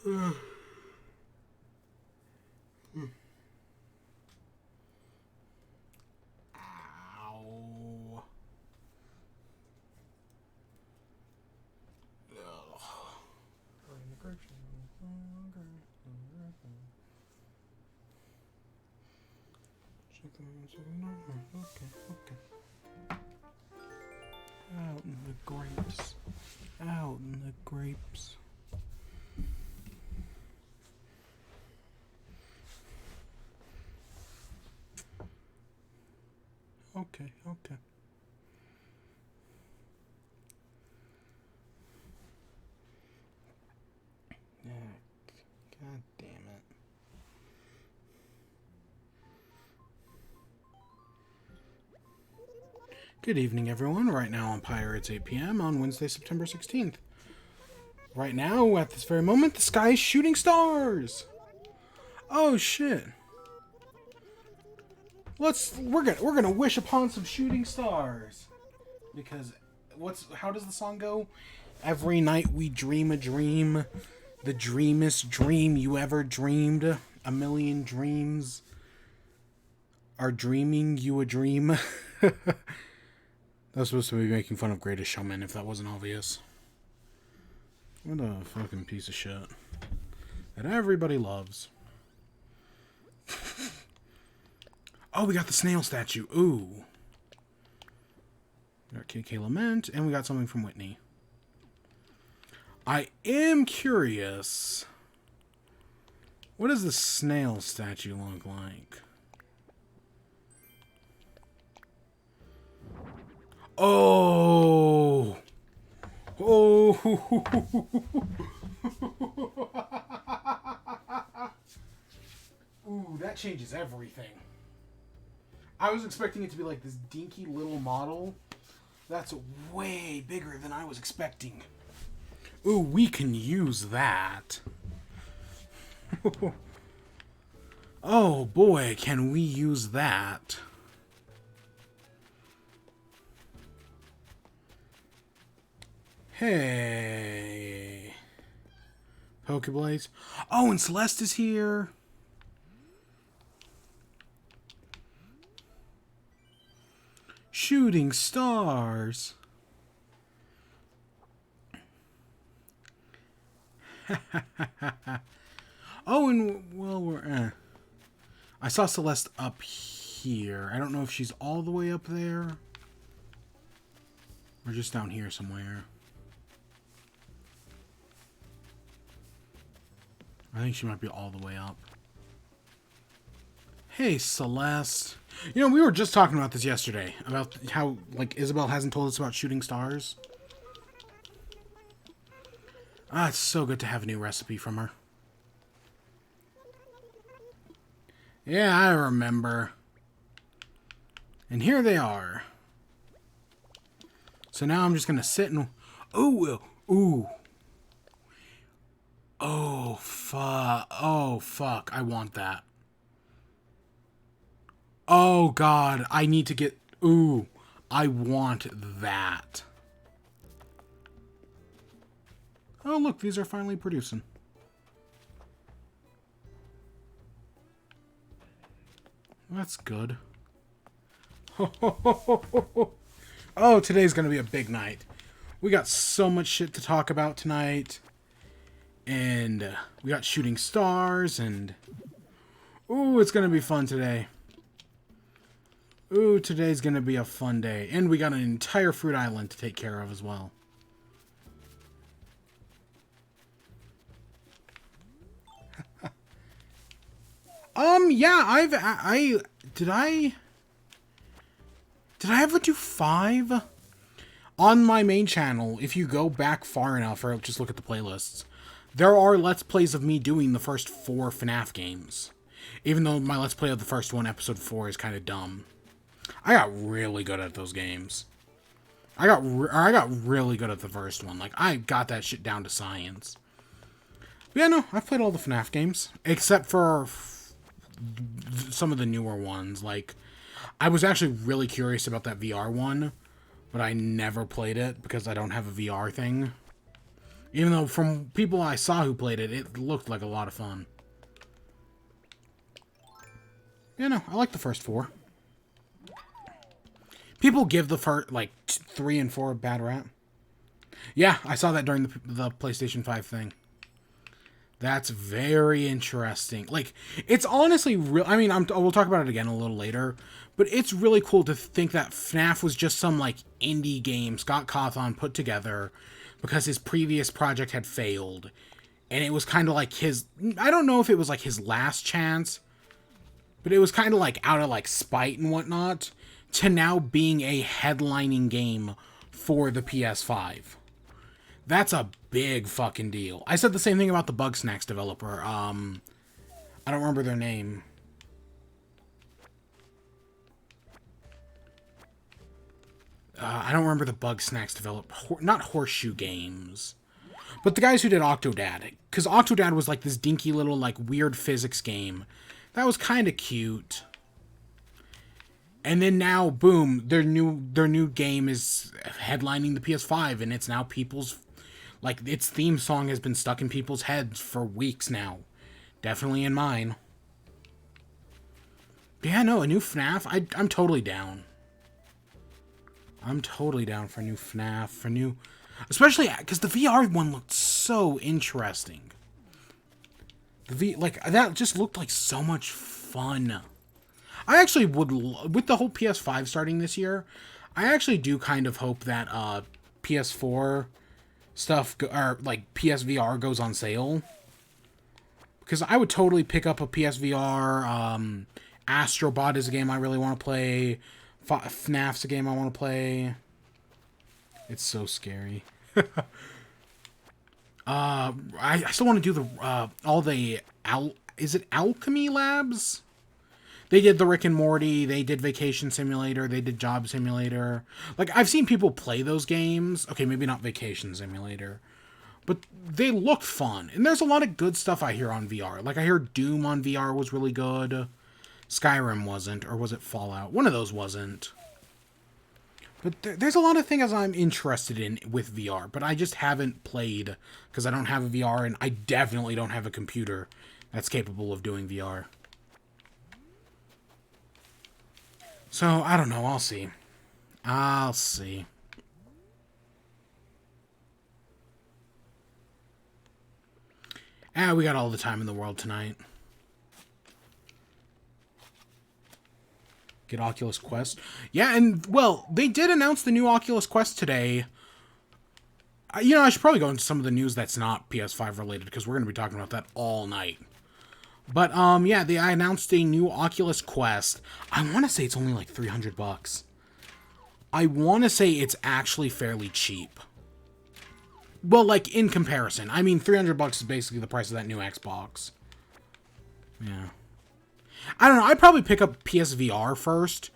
Ow. Okay. Out in the grapes. Out in the grapes. Okay. Yeah. God damn it. Good evening, everyone. Right now on Pirates 8 p.m. on Wednesday, September 16th. Right now, at this very moment, the sky is shooting stars. Oh shit. We're gonna wish upon some shooting stars. Because how does the song go? Every night we dream a dream, the dreamest dream you ever dreamed. A million dreams are dreaming you a dream. That's supposed to be making fun of Greatest Showman, if that wasn't obvious. What a fucking piece of shit that everybody loves. Oh, we got the snail statue. Ooh. We got KK Lament, and we got something from Whitney. I am curious. What does the snail statue look like? Oh! Oh! Ooh, that changes everything. I was expecting it to be like this dinky little model. That's way bigger than I was expecting. Ooh, we can use that. Oh boy, can we use that. Hey. Pokeblades. Oh, and Celeste is here. Shooting stars. Oh, and well, we're. I saw Celeste up here. I don't know if she's all the way up there or just down here somewhere. I think she might be all the way up. Hey, Celeste. You know, we were just talking about this yesterday. About how, like, Isabel hasn't told us about shooting stars. Ah, it's so good to have a new recipe from her. Yeah, I remember. And here they are. So now I'm just going to sit and... Ooh, ooh. Oh, fuck. Oh, fuck. I want that. Oh, God. I need to get... Ooh. I want that. Oh, look. These are finally producing. That's good. Oh, today's going to be a big night. We got so much shit to talk about tonight. And we got shooting stars and... Ooh, it's going to be fun today. Ooh, today's going to be a fun day. And we got an entire fruit island to take care of as well. Yeah, did I ever do 5? On my main channel, if you go back far enough, or just look at the playlists, there are Let's Plays of me doing the first 4 FNAF games. Even though my Let's Play of the first one, Episode 4, is kind of dumb. I got really good at those games. I got really good at the first one. Like, I got that shit down to science. But yeah, no, I've played all the FNAF games. Except for some of the newer ones. Like, I was actually really curious about that VR one, but I never played it because I don't have a VR thing. Even though from people I saw who played it, it looked like a lot of fun. You know, I like the first 4. People give the first, like, 3 and 4 a bad rap. Yeah, I saw that during the PlayStation 5 thing. That's very interesting. Like, it's honestly real. I mean, we'll talk about it again a little later, but it's really cool to think that FNAF was just some, like, indie game Scott Cawthon put together because his previous project had failed. And it was kind of like his, I don't know if it was like his last chance, but it was kind of like out of like spite and whatnot to now being a headlining game for the PS5. That's a big fucking deal. I said the same thing about the Bugsnax developer. I don't remember their name. I don't remember the Bugsnax developer. Not Horseshoe Games. But the guys who did Octodad. Because Octodad was like this dinky little like weird physics game. That was kind of cute. And then now, boom, their new game is headlining the PS5. And it's now people's... Like, its theme song has been stuck in people's heads for weeks now. Definitely in mine. But yeah, no, a new FNAF, I'm totally down. I'm totally down for a new FNAF, for new... Especially because the VR one looked so interesting. That just looked like so much fun. I actually would... With the whole PS5 starting this year, I actually do kind of hope that PS4... stuff, or like PSVR goes on sale, because I would totally pick up a PSVR. Astrobot is a game I really want to play. FNAF's a game I want to play. It's so scary. I still want to do the all the is it Alchemy Labs? They did the Rick and Morty, they did Vacation Simulator, they did Job Simulator. Like, I've seen people play those games. Okay, maybe not Vacation Simulator. But they look fun. And there's a lot of good stuff I hear on VR. Like, I hear Doom on VR was really good. Skyrim wasn't. Or was it Fallout? One of those wasn't. But there's a lot of things I'm interested in with VR. But I just haven't played because I don't have a VR. And I definitely don't have a computer that's capable of doing VR. So, I don't know. I'll see. I'll see. We got all the time in the world tonight. Get Oculus Quest. Yeah, and, well, they did announce the new Oculus Quest today. You know, I should probably go into some of the news that's not PS5 related, because we're going to be talking about that all night. But, yeah, they announced a new Oculus Quest. I want to say it's only like $300. I want to say it's actually fairly cheap. Well, like, in comparison. I mean, $300 is basically the price of that new Xbox. Yeah. I don't know, I'd probably pick up PSVR first.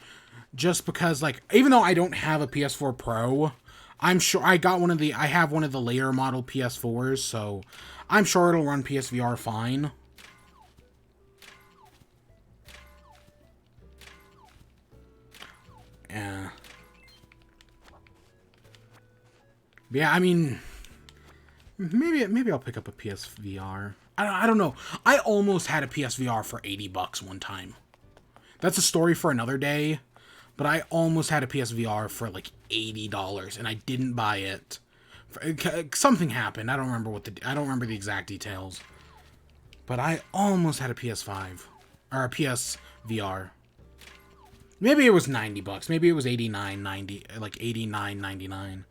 Just because, like, even though I don't have a PS4 Pro, I'm sure I have one of the later model PS4s, so I'm sure it'll run PSVR fine. Yeah, I mean, maybe I'll pick up a PSVR. I don't know. I almost had a PSVR for $80 one time. That's a story for another day, but I almost had a PSVR for like $80 and I didn't buy it. Something happened. I don't remember the exact details. But I almost had a PS5 or a PSVR. Maybe it was $90. Maybe it was $89.90, like $89.99.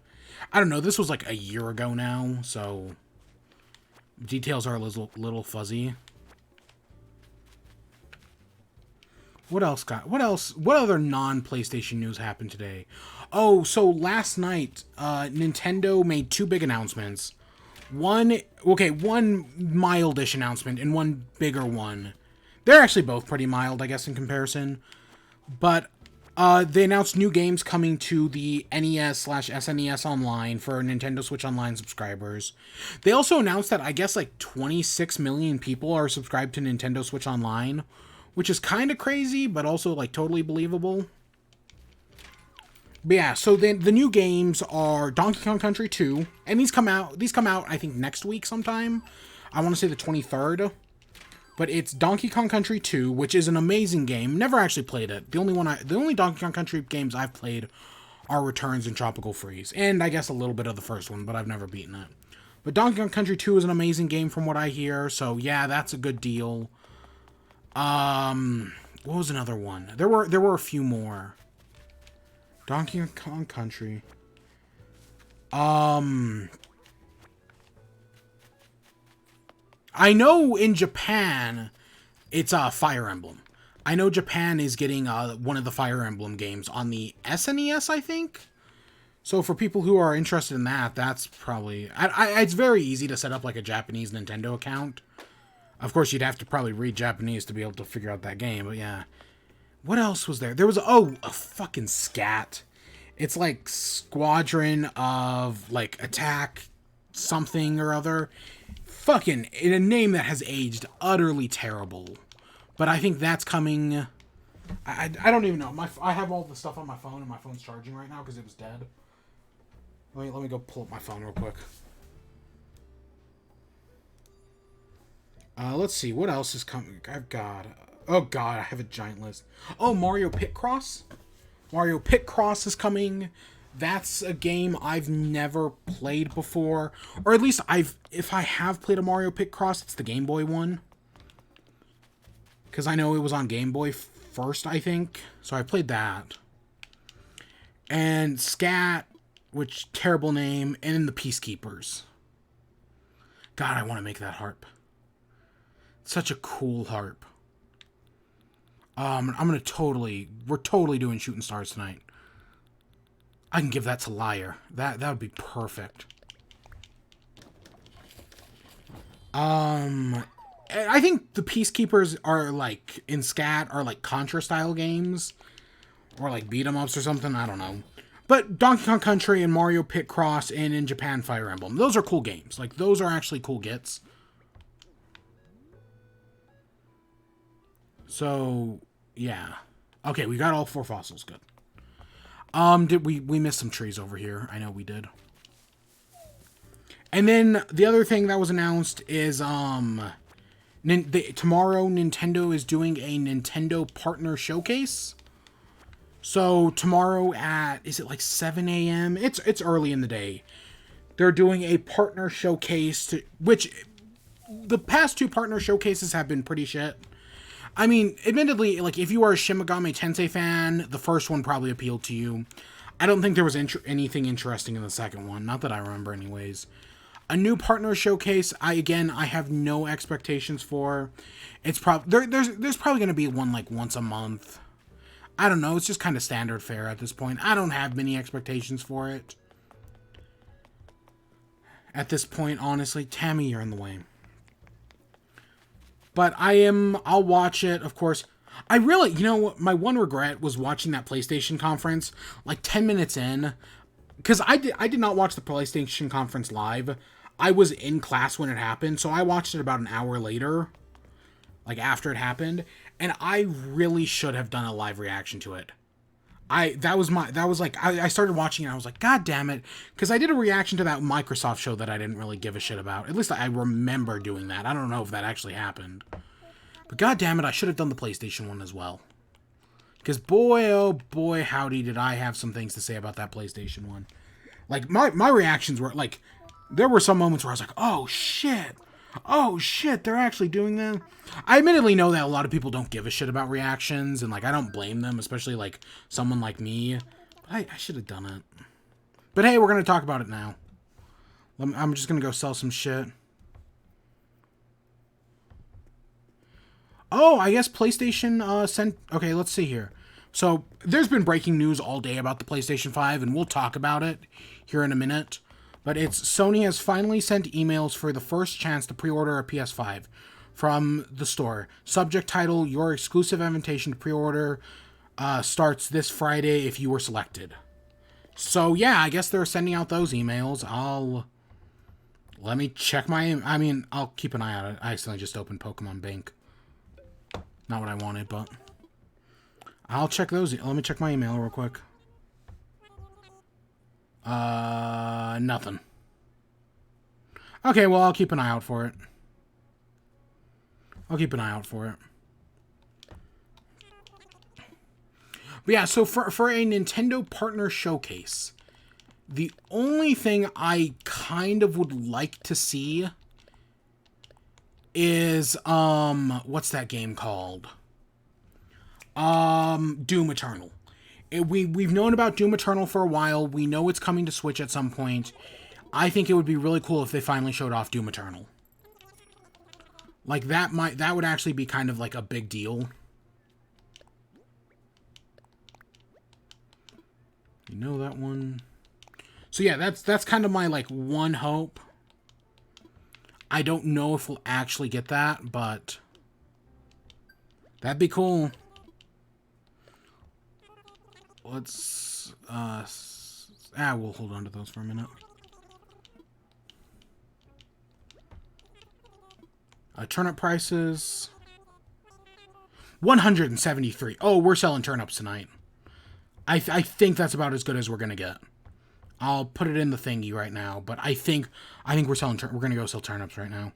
I don't know. This was like a year ago now, so details are a little fuzzy. What else? What other non-PlayStation news happened today? Oh, so last night, Nintendo made 2 big announcements. One mild-ish announcement and one bigger one. They're actually both pretty mild, I guess, in comparison. But they announced new games coming to the NES/SNES Online for Nintendo Switch Online subscribers. They also announced that I guess like 26 million people are subscribed to Nintendo Switch Online, which is kind of crazy, but also like totally believable. But yeah, so then the new games are Donkey Kong Country 2, and these come out I think next week sometime. I want to say the 23rd. But it's Donkey Kong Country 2, which is an amazing game. Never actually played it. The only Donkey Kong Country games I've played are Returns and Tropical Freeze, and I guess a little bit of the first one, but I've never beaten it. But Donkey Kong Country 2 is an amazing game from what I hear, so yeah, that's a good deal. What was another one? There were a few more. Donkey Kong Country. I know in Japan, it's Fire Emblem. I know Japan is getting one of the Fire Emblem games on the SNES, I think. So for people who are interested in that, that's probably... it's very easy to set up like a Japanese Nintendo account. Of course, you'd have to probably read Japanese to be able to figure out that game, but yeah. What else was there? There was, a fucking scat. It's like Squadron of, like, Attack something or other. Fucking, a name that has aged utterly terrible. But I think that's coming... I don't even know. I have all the stuff on my phone, and my phone's charging right now because it was dead. Let me go pull up my phone real quick. Let's see. What else is coming? I've got... Oh, God. I have a giant list. Oh, Mario Picross? Mario Picross is coming. That's a game I've never played before. Or at least if I have played a Mario Picross, it's the Game Boy one. Because I know it was on Game Boy first, I think. So I played that. And Scat, which, terrible name. And then the Peacekeepers. God, I want to make that harp. Such a cool harp. we're totally doing Shooting Stars tonight. I can give that to Liar. That would be perfect. I think the Peacekeepers are like, in Scat, are like Contra style games. Or like beat 'em ups or something, I don't know. But Donkey Kong Country and Mario Picross and in Japan Fire Emblem, those are cool games. Like, those are actually cool gets. So, yeah. Okay, we got all 4 fossils, good. Did we missed some trees over here. I know we did. And then the other thing that was announced is tomorrow Nintendo is doing a Nintendo Partner Showcase. So tomorrow at, is it like 7 a.m.? It's early in the day. They're doing a partner showcase which the past 2 partner showcases have been pretty shit. I mean, admittedly, like, if you are a Shin Megami Tensei fan, the first one probably appealed to you. I don't think there was anything interesting in the second one. Not that I remember anyways. A new partner showcase, I have no expectations for. It's there's probably going to be one, like, once a month. I don't know, it's just kind of standard fare at this point. I don't have many expectations for it. At this point, honestly, Tammy, you're in the way. But I'll watch it, of course. I really, my one regret was watching that PlayStation conference, like 10 minutes in. Because I did not watch the PlayStation conference live. I was in class when it happened, so I watched it about an hour later. Like, after it happened. And I really should have done a live reaction to it. I started watching it and I was like, God damn it. Because I did a reaction to that Microsoft show that I didn't really give a shit about. At least I remember doing that. I don't know if that actually happened. But God damn it, I should have done the PlayStation one as well. Because boy, oh boy, howdy, did I have some things to say about that PlayStation one. Like, my reactions were, like, there were some moments where I was like, oh shit. Oh shit, they're actually doing that? I admittedly know that a lot of people don't give a shit about reactions, and, like, I don't blame them, especially, like, someone like me. But I should have done it. But hey, we're going to talk about it now. I'm just going to go sell some shit. Oh, I guess PlayStation sent... Okay, let's see here. So, there's been breaking news all day about the PlayStation 5, and we'll talk about it here in a minute. But Sony has finally sent emails for the first chance to pre-order a PS5 from the store. Subject title, your exclusive invitation to pre-order starts this Friday if you were selected. So yeah, I guess they're sending out those emails. Let me check I'll keep an eye on it. I accidentally just opened Pokemon Bank. Not what I wanted, but I'll check those. Let me check my email real quick. Nothing. Okay, well, I'll keep an eye out for it. I'll keep an eye out for it. But yeah, so for a Nintendo partner showcase, the only thing I kind of would like to see is, what's that game called? Doom Eternal. We've known about Doom Eternal for a while. We know it's coming to Switch at some point. I think it would be really cool if they finally showed off Doom Eternal. Like, that would actually be kind of like a big deal. You know that one. So yeah, that's kind of my, like, one hope. I don't know if we'll actually get that, but that'd be cool. Let's, we'll hold on to those for a minute. Turnip prices. 173. Oh, we're selling turnips tonight. I think that's about as good as we're gonna get. I'll put it in the thingy right now, but I think we're selling. We're gonna go sell turnips right now.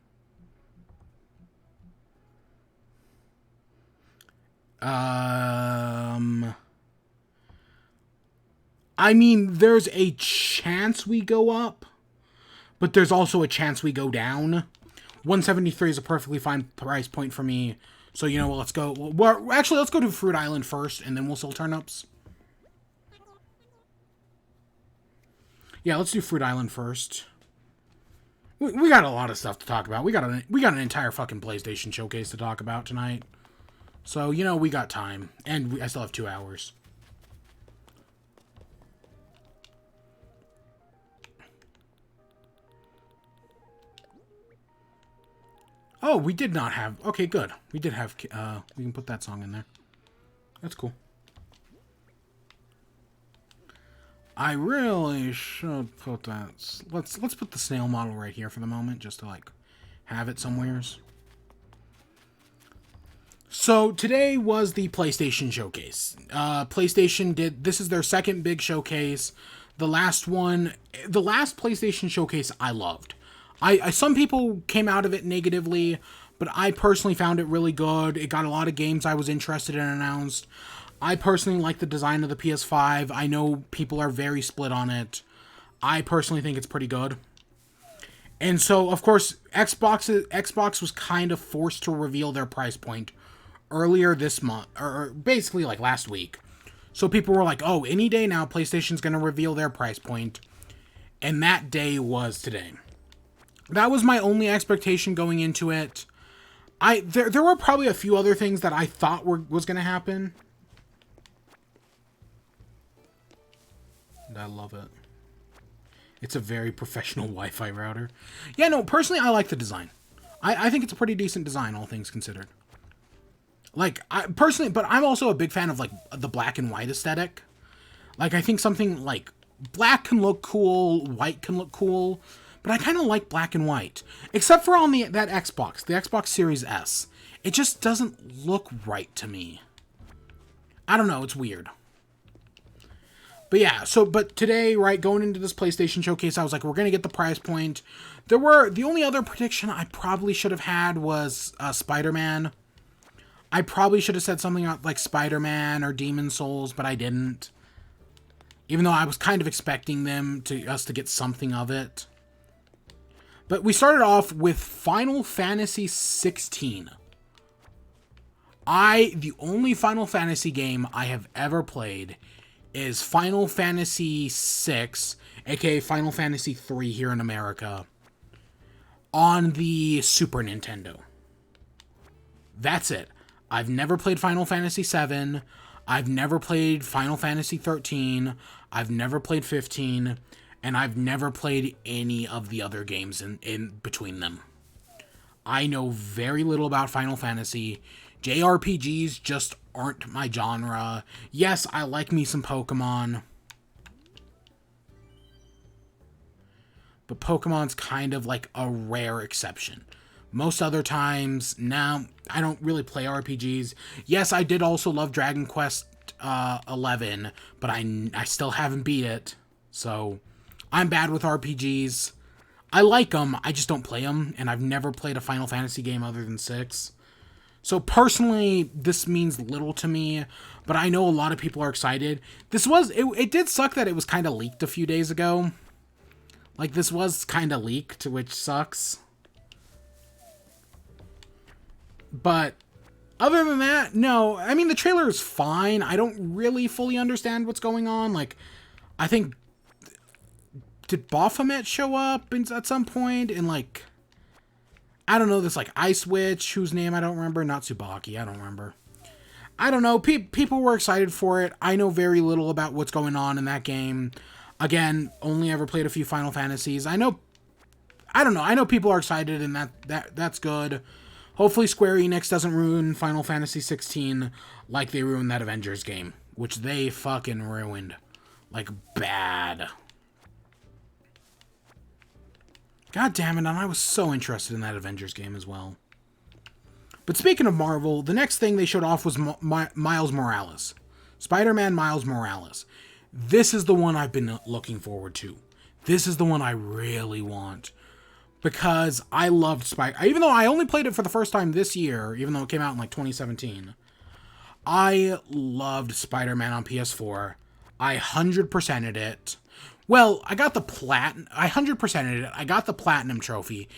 I mean, there's a chance we go up, but there's also a chance we go down. 173 is a perfectly fine price point for me. So, you know what, let's go. Well, actually, let's go to Fruit Island first, and then we'll sell turnips. Yeah, let's do Fruit Island first. We got a lot of stuff to talk about. We got an entire fucking PlayStation showcase to talk about tonight. So, you know, we got time. And I still have 2 hours. Oh, we did not have... Okay, good. We did have... we can put that song in there. That's cool. I really should put that... Let's put the snail model right here for the moment, just to, like, have it somewheres. So, today was the PlayStation Showcase. PlayStation did... This is their second big showcase. The last PlayStation Showcase I loved. Some people came out of it negatively, but I personally found it really good. It got a lot of games I was interested in announced. I personally like the design of the PS5. I know people are very split on it. I personally think it's pretty good. And so, of course, Xbox was kind of forced to reveal their price point earlier this month, or basically like last week. So people were like, oh, any day now, PlayStation's going to reveal their price point. And that day was today. That was my only expectation going into it. There were probably a few other things that I thought was going to happen. And I love it. It's a very professional Wi-Fi router. Yeah, no, personally, I like the design. I think it's a pretty decent design, all things considered. Like, personally, but I'm also a big fan of, like, the black and white aesthetic. Like, I think something, like, black can look cool, white can look cool, but I kind of like black and white. Except for on that Xbox, the Xbox Series S. It just doesn't look right to me. I don't know, it's weird. But yeah, but today, right, going into this PlayStation Showcase, I was like, we're going to get the price point. The only other prediction I probably should have had was Spider-Man. I probably should have said something like Spider-Man or Demon Souls, but I didn't. Even though I was kind of expecting us to get something of it. But we started off with Final Fantasy 16. The only Final Fantasy game I have ever played is Final Fantasy 6, aka Final Fantasy 3 here in America, on the Super Nintendo. That's it. I've never played Final Fantasy 7. I've never played Final Fantasy 13. I've never played 15. And I've never played any of the other games in between them. I know very little about Final Fantasy. JRPGs just aren't my genre. Yes, I like me some Pokemon. But Pokemon's kind of like a rare exception. Most other times, now I don't really play RPGs. Yes, I did also love Dragon Quest 11, but I still haven't beat it. So, I'm bad with RPGs. I like them, I just don't play them, and I've never played a Final Fantasy game other than 6. So personally, this means little to me, but I know a lot of people are excited. It did suck that it was kind of leaked a few days ago. Like, this was kind of leaked, which sucks. But other than that, no. I mean, the trailer is fine. I don't really fully understand what's going on. Like, I think... Did Baphomet show up at some point? And, like... I don't know, this, like, Ice Witch, whose name I don't remember. Not Tsubaki, I don't remember. I don't know. People were excited for it. I know very little about what's going on in that game. Again, only ever played a few Final Fantasies. I don't know. I know people are excited, and that's good. Hopefully Square Enix doesn't ruin Final Fantasy 16 like they ruined that Avengers game, which they fucking ruined. Like, bad. God damn it, and I was so interested in that Avengers game as well. But speaking of Marvel, the next thing they showed off was Miles Morales. Spider-Man Miles Morales. This is the one I've been looking forward to. This is the one I really want. Because I loved Spider-Man. Even though I only played it for the first time this year, even though it came out in like 2017. I loved Spider-Man on PS4. I 100%ed it. Well, I got the I 100%ed it. I got the Platinum trophy.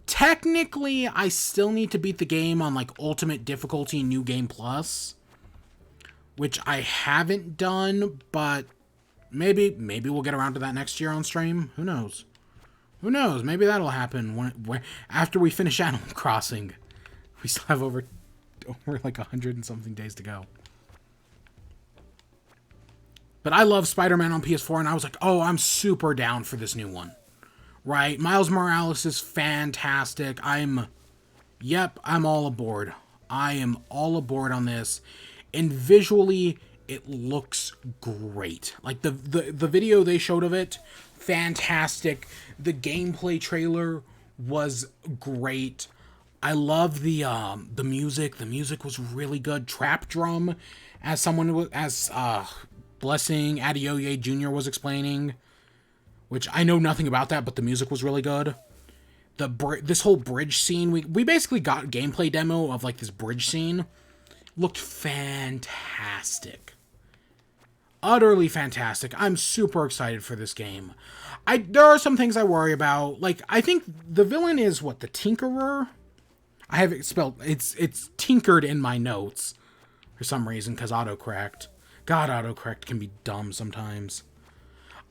Technically, I still need to beat the game on like Ultimate Difficulty New Game Plus. Which I haven't done, but maybe we'll get around to that next year on stream. Who knows? Who knows? Maybe that'll happen after we finish Animal Crossing. We still have over like 100 and something days to go. But I love Spider-Man on PS4, and I was like, oh, I'm super down for this new one. Right? Miles Morales is fantastic. I'm all aboard. I am all aboard on this. And visually, it looks great. Like, the video they showed of it, fantastic. The gameplay trailer was great. I love the music. The music was really good. Trap drum, as Blessing Adeoye Jr. was explaining, which I know nothing about that, but the music was really good. This whole bridge scene, we basically got a gameplay demo of like this bridge scene. Looked fantastic. Utterly fantastic. I'm super excited for this game. There are some things I worry about. Like, I think the villain is what, the Tinkerer? I have it spelled, it's tinkered in my notes for some reason, because autocorrect. God, autocorrect can be dumb sometimes.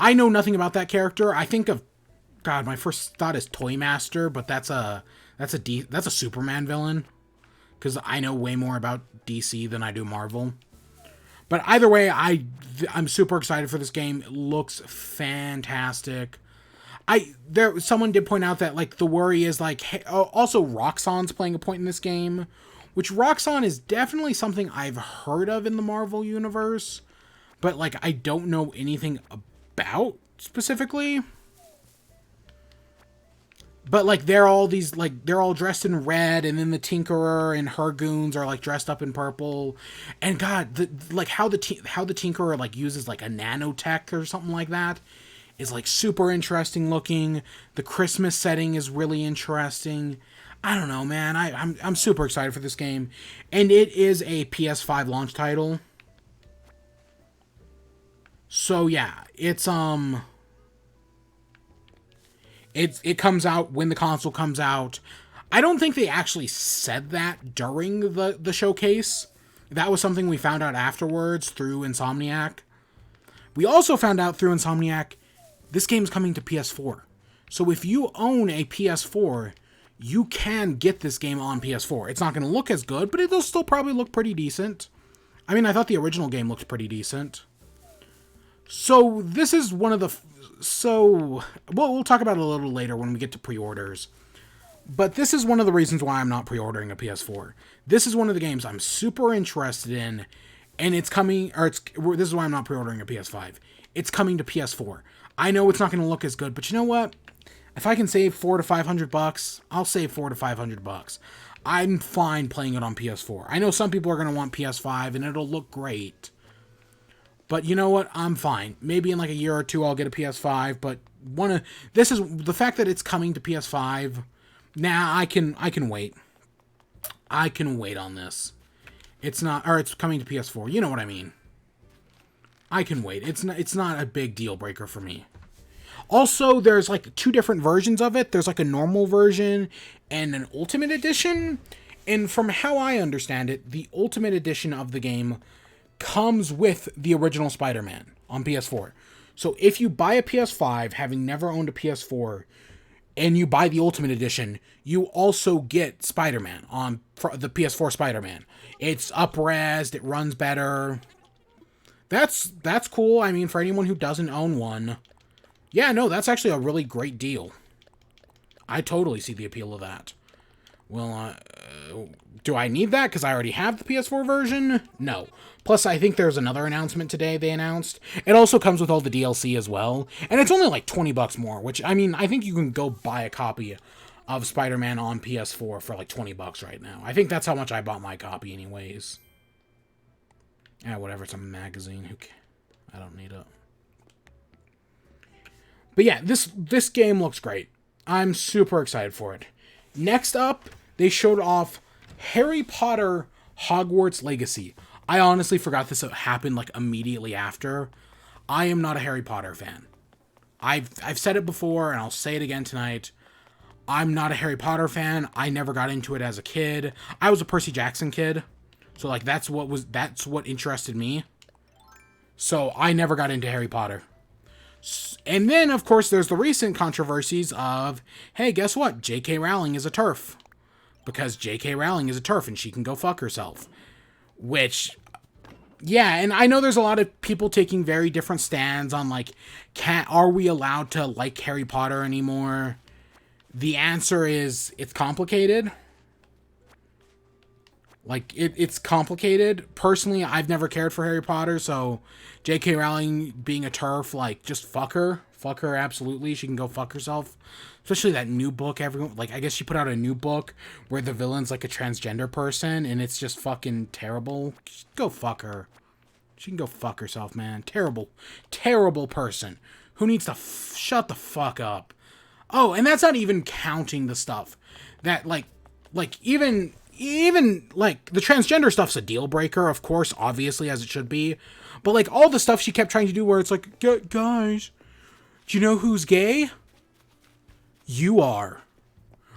I know nothing about that character. I think of, God, my first thought is Toymaster, but that's a Superman villain. Because I know way more about DC than I do Marvel. But either way, I'm super excited for this game. It looks fantastic. Someone did point out that, like, the worry is, like, hey, also Roxxon's playing a point in this game. Which Roxxon is definitely something I've heard of in the Marvel universe. But, like, I don't know anything about specifically. But, like, they're all dressed in red, and then the Tinkerer and her goons are, like, dressed up in purple. And, God, how the Tinkerer, like, uses, like, a nanotech or something like that is, like, super interesting looking. The Christmas setting is really interesting. I don't know, man. I'm super excited for this game. And it is a PS5 launch title. So, yeah, It comes out when the console comes out. I don't think they actually said that during the showcase. That was something we found out afterwards through Insomniac. We also found out through Insomniac, this game's coming to PS4. So if you own a PS4, you can get this game on PS4. It's not going to look as good, but it'll still probably look pretty decent. I mean, I thought the original game looked pretty decent. So this is one of the... we'll talk about it a little later when we get to pre-orders. But this is one of the reasons why I'm not pre-ordering a PS4. This is one of the games I'm super interested in, and this is why I'm not pre-ordering a PS5. It's coming to PS4. I know it's not going to look as good, but you know what? If I can save $400 to $500, I'll save $400 to $500. I'm fine playing it on PS4. I know some people are going to want PS5, and it'll look great. But you know what? I'm fine. Maybe in like a year or two I'll get a PS5, but This is the fact that it's coming to PS5. Nah, I can wait. I can wait on this. It's not, or it's coming to PS4. You know what I mean. I can wait. It's not a big deal breaker for me. Also, there's like 2 different versions of it. There's like a normal version and an Ultimate Edition. And from how I understand it, the Ultimate Edition of the game comes with the original Spider-Man on PS4. So if you buy a PS5, having never owned a PS4, and you buy the Ultimate Edition, you also get Spider-Man on the PS4 Spider-Man. It's up-resed, it runs better. That's cool. I mean, for anyone who doesn't own one, yeah, no, that's actually a really great deal. I totally see the appeal of that. Well, do I need that because I already have the PS4 version? No. Plus, I think there's another announcement today they announced. It also comes with all the DLC as well. And it's only like $20 more, which, I mean, I think you can go buy a copy of Spider-Man on PS4 for like $20 right now. I think that's how much I bought my copy anyways. Yeah, whatever, it's a magazine. I don't need it. But yeah, this game looks great. I'm super excited for it. Next up, they showed off Harry Potter Hogwarts Legacy. I honestly forgot this happened like immediately after. I am not a Harry Potter fan. I've said it before and I'll say it again tonight. I'm not a Harry Potter fan. I never got into it as a kid. I was a Percy Jackson kid. So like that's what interested me. So I never got into Harry Potter. And then, of course, there's the recent controversies of, hey, guess what? J.K. Rowling is a TERF. Because J.K. Rowling is a TERF and she can go fuck herself. Which, yeah, and I know there's a lot of people taking very different stands on, like, are we allowed to like Harry Potter anymore? The answer is, it's complicated. Like, it's complicated. Personally, I've never cared for Harry Potter, so J.K. Rowling being a TERF, like, just fuck her. Fuck her, absolutely. She can go fuck herself. Especially that new book, everyone... Like, I guess she put out a new book where the villain's, like, a transgender person, and it's just fucking terrible. Just go fuck her. She can go fuck herself, man. Terrible. Terrible person. Who needs to shut the fuck up? Oh, and that's not even counting the stuff that, like even like the transgender stuff's a deal breaker, of course, obviously, as it should be. But like all the stuff she kept trying to do where it's like, guys, do you know who's gay? You are.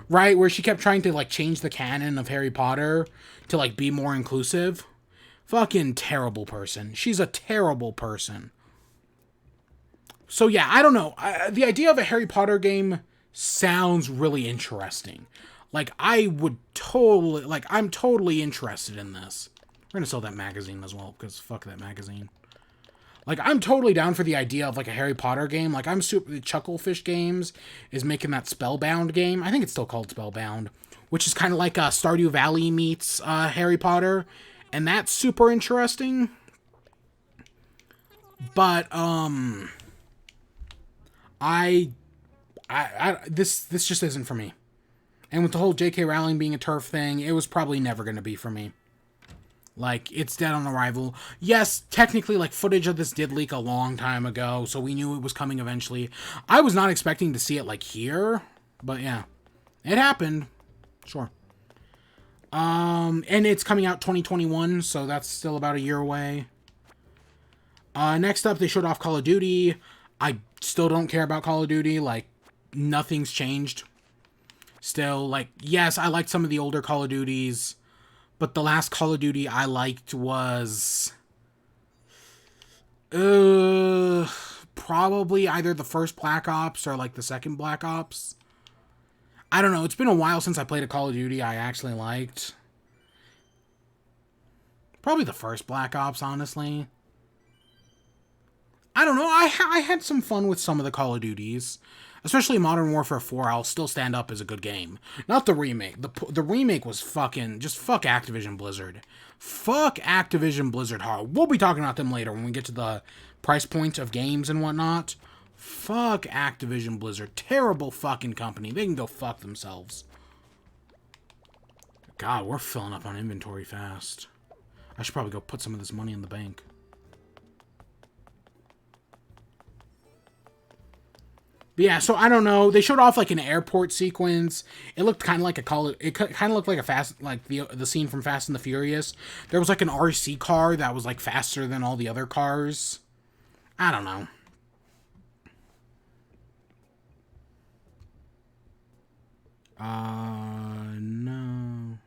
Right? Where she kept trying to like change the canon of Harry Potter to like be more inclusive. Fucking terrible person. She's a terrible person. So yeah, I don't know. The idea of a Harry Potter game sounds really interesting. Like, I would totally... Like, I'm totally interested in this. We're gonna sell that magazine as well, because fuck that magazine. Like, I'm totally down for the idea of, like, a Harry Potter game. Like, I'm super... Chucklefish Games is making that Spellbound game. I think it's still called Spellbound. Which is kind of like Stardew Valley meets Harry Potter. And that's super interesting. But, this just isn't for me. And with the whole J.K. Rowling being a TERF thing, it was probably never going to be for me. Like, it's dead on arrival. Yes, technically, like, footage of this did leak a long time ago, so we knew it was coming eventually. I was not expecting to see it, like, here, but yeah. It happened. Sure. And it's coming out 2021, so that's still about a year away. Next up, they showed off Call of Duty. I still don't care about Call of Duty. Like, nothing's changed. Still, like, yes, I liked some of the older Call of Duties, but the last Call of Duty I liked was... probably either the first Black Ops or, like, the second Black Ops. I don't know, it's been a while since I played a Call of Duty I actually liked. Probably the first Black Ops, honestly. I don't know, I had some fun with some of the Call of Duties. Especially Modern Warfare 4, I'll still stand up as a good game. Not the remake. The remake was fucking... Just fuck Activision Blizzard. Fuck Activision Blizzard hard. We'll be talking about them later when we get to the price point of games and whatnot. Fuck Activision Blizzard. Terrible fucking company. They can go fuck themselves. God, we're filling up on inventory fast. I should probably go put some of this money in the bank. But yeah, so I don't know. They showed off like an airport sequence. It looked kind of like it kind of looked like a fast, like the scene from Fast and the Furious. There was like an RC car that was like faster than all the other cars. I don't know. No.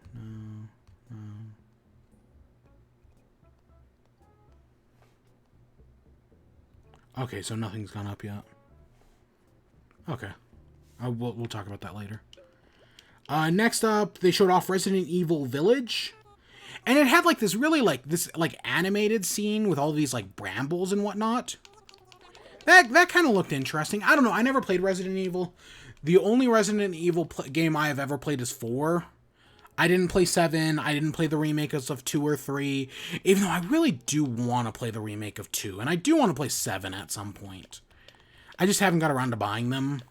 Okay, so nothing's gone up yet. Okay. We'll talk about that later. Next up, they showed off Resident Evil Village. And it had like this really like animated scene with all these like brambles and whatnot. That kind of looked interesting. I don't know. I never played Resident Evil. The only Resident Evil game I have ever played is 4. I didn't play 7. I didn't play the remakes of 2 or 3. Even though I really do want to play the remake of 2. And I do want to play 7 at some point. I just haven't got around to buying them.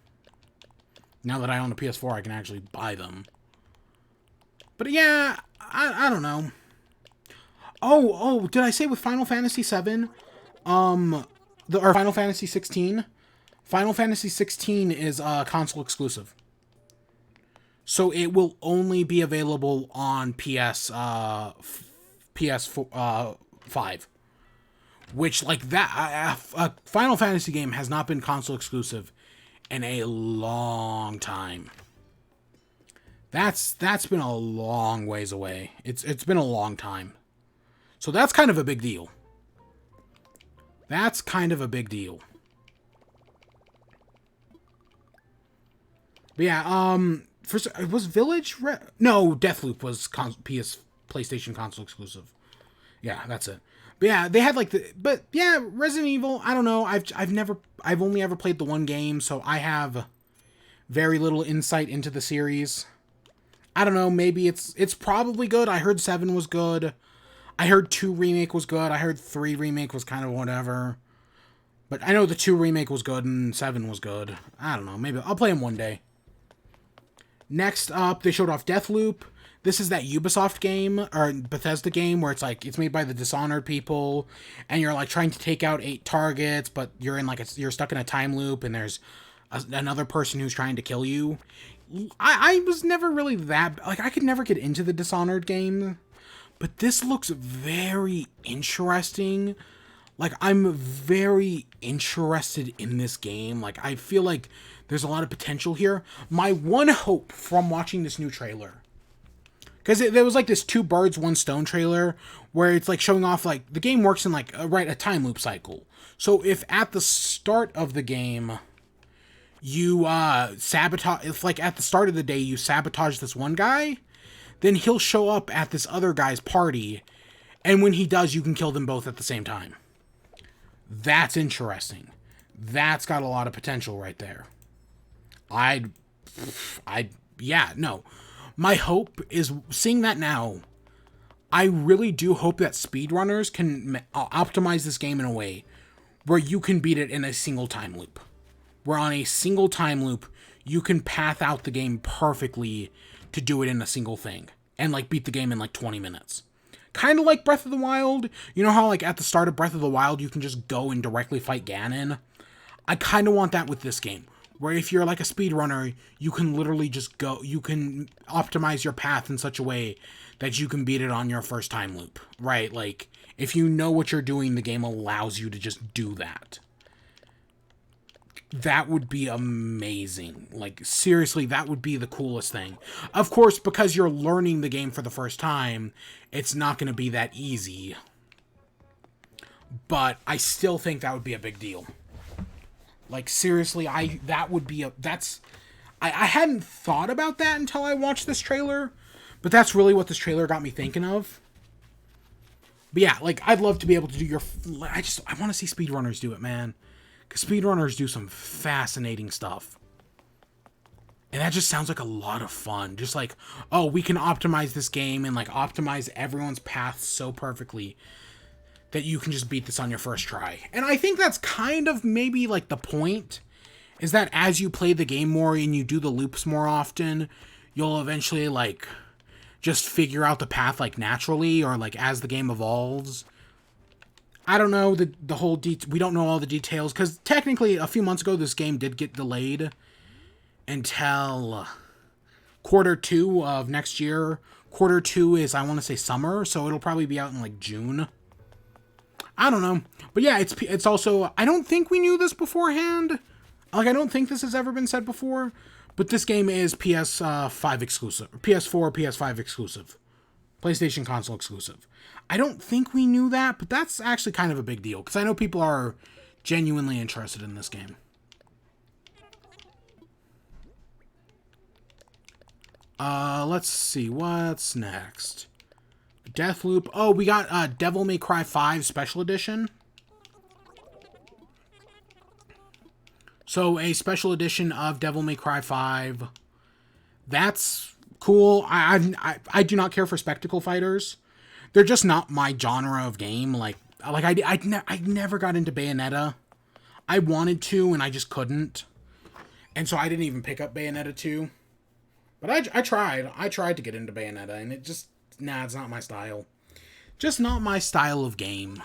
Now that I own a PS4, I can actually buy them. But yeah, I don't know. Oh, did I say with Final Fantasy 7? Or Final Fantasy 16? Final Fantasy 16 is console exclusive. So it will only be available on PS4, 5. Which, like, that a Final Fantasy game has not been console exclusive in a long time. That's been a long ways away. It's been a long time. So that's kind of a big deal. That's kind of a big deal. But yeah, was Village... No, Deathloop was PlayStation console exclusive. Yeah, that's it. But yeah, they had like but yeah, Resident Evil, I don't know. I've only ever played the one game, so I have very little insight into the series. I don't know, maybe it's probably good. I heard 7 was good. I heard 2 remake was good. I heard 3 remake was kind of whatever. But I know the 2 remake was good and 7 was good. I don't know, maybe I'll play them one day. Next up, they showed off Deathloop. This is that Ubisoft game, or Bethesda game, where it's like, it's made by the Dishonored people, and you're like trying to take out 8 targets, but you're in like, you're stuck in a time loop, and there's another person who's trying to kill you. I was never really that, like, I could never get into the Dishonored game, but this looks very interesting. Like, I'm very interested in this game. Like, I feel like there's a lot of potential here. My one hope from watching this new trailer, because there was like this 2 birds, 1 stone trailer where it's like showing off like the game works in like a time loop cycle. So if at the start of the game you sabotage, if like at the start of the day you sabotage this one guy, then he'll show up at this other guy's party, and when he does, you can kill them both at the same time. That's interesting. That's got a lot of potential right there. Yeah, no. My hope is seeing that now. I really do hope that speedrunners can optimize this game in a way where you can beat it in a single time loop. Where on a single time loop, you can path out the game perfectly to do it in a single thing. And like beat the game in like 20 minutes. Kind of like Breath of the Wild. You know how like at the start of Breath of the Wild, you can just go and directly fight Ganon? I kind of want that with this game. Where if you're like a speedrunner, you can literally just go, you can optimize your path in such a way that you can beat it on your first time loop, right? Like, if you know what you're doing, the game allows you to just do that. That would be amazing. Like, seriously, that would be the coolest thing. Of course, because you're learning the game for the first time, it's not going to be that easy. But I still think that would be a big deal. Like, seriously, I hadn't thought about that until I watched this trailer, but that's really what this trailer got me thinking of. But yeah, like, I'd love to be able to do I want to see speedrunners do it, man. Because speedrunners do some fascinating stuff. And that just sounds like a lot of fun. Just like, oh, we can optimize this game and, like, optimize everyone's path so perfectly that you can just beat this on your first try. And I think that's kind of maybe like the point, is that as you play the game more and you do the loops more often, you'll eventually like just figure out the path like naturally, or like as the game evolves. I don't know the whole we don't know all the details, because technically a few months ago this game did get delayed until Q2 of next year. Q2 is, I want to say, summer, so it'll probably be out in like June. I don't know, but yeah, it's also, I don't think we knew this beforehand. Like, I don't think this has ever been said before, but this game is PS5 exclusive, PS4, PS5 exclusive, PlayStation console exclusive. I don't think we knew that, but that's actually kind of a big deal, because I know people are genuinely interested in this game. Let's see, what's next? Deathloop. Oh, we got Devil May Cry 5 Special Edition. So, a special edition of Devil May Cry 5. That's cool. I do not care for spectacle fighters. They're just not my genre of game. I never got into Bayonetta. I wanted to, and I just couldn't. And so I didn't even pick up Bayonetta 2. But I tried. I tried to get into Bayonetta, and it just, nah, it's not my style. Just not my style of game.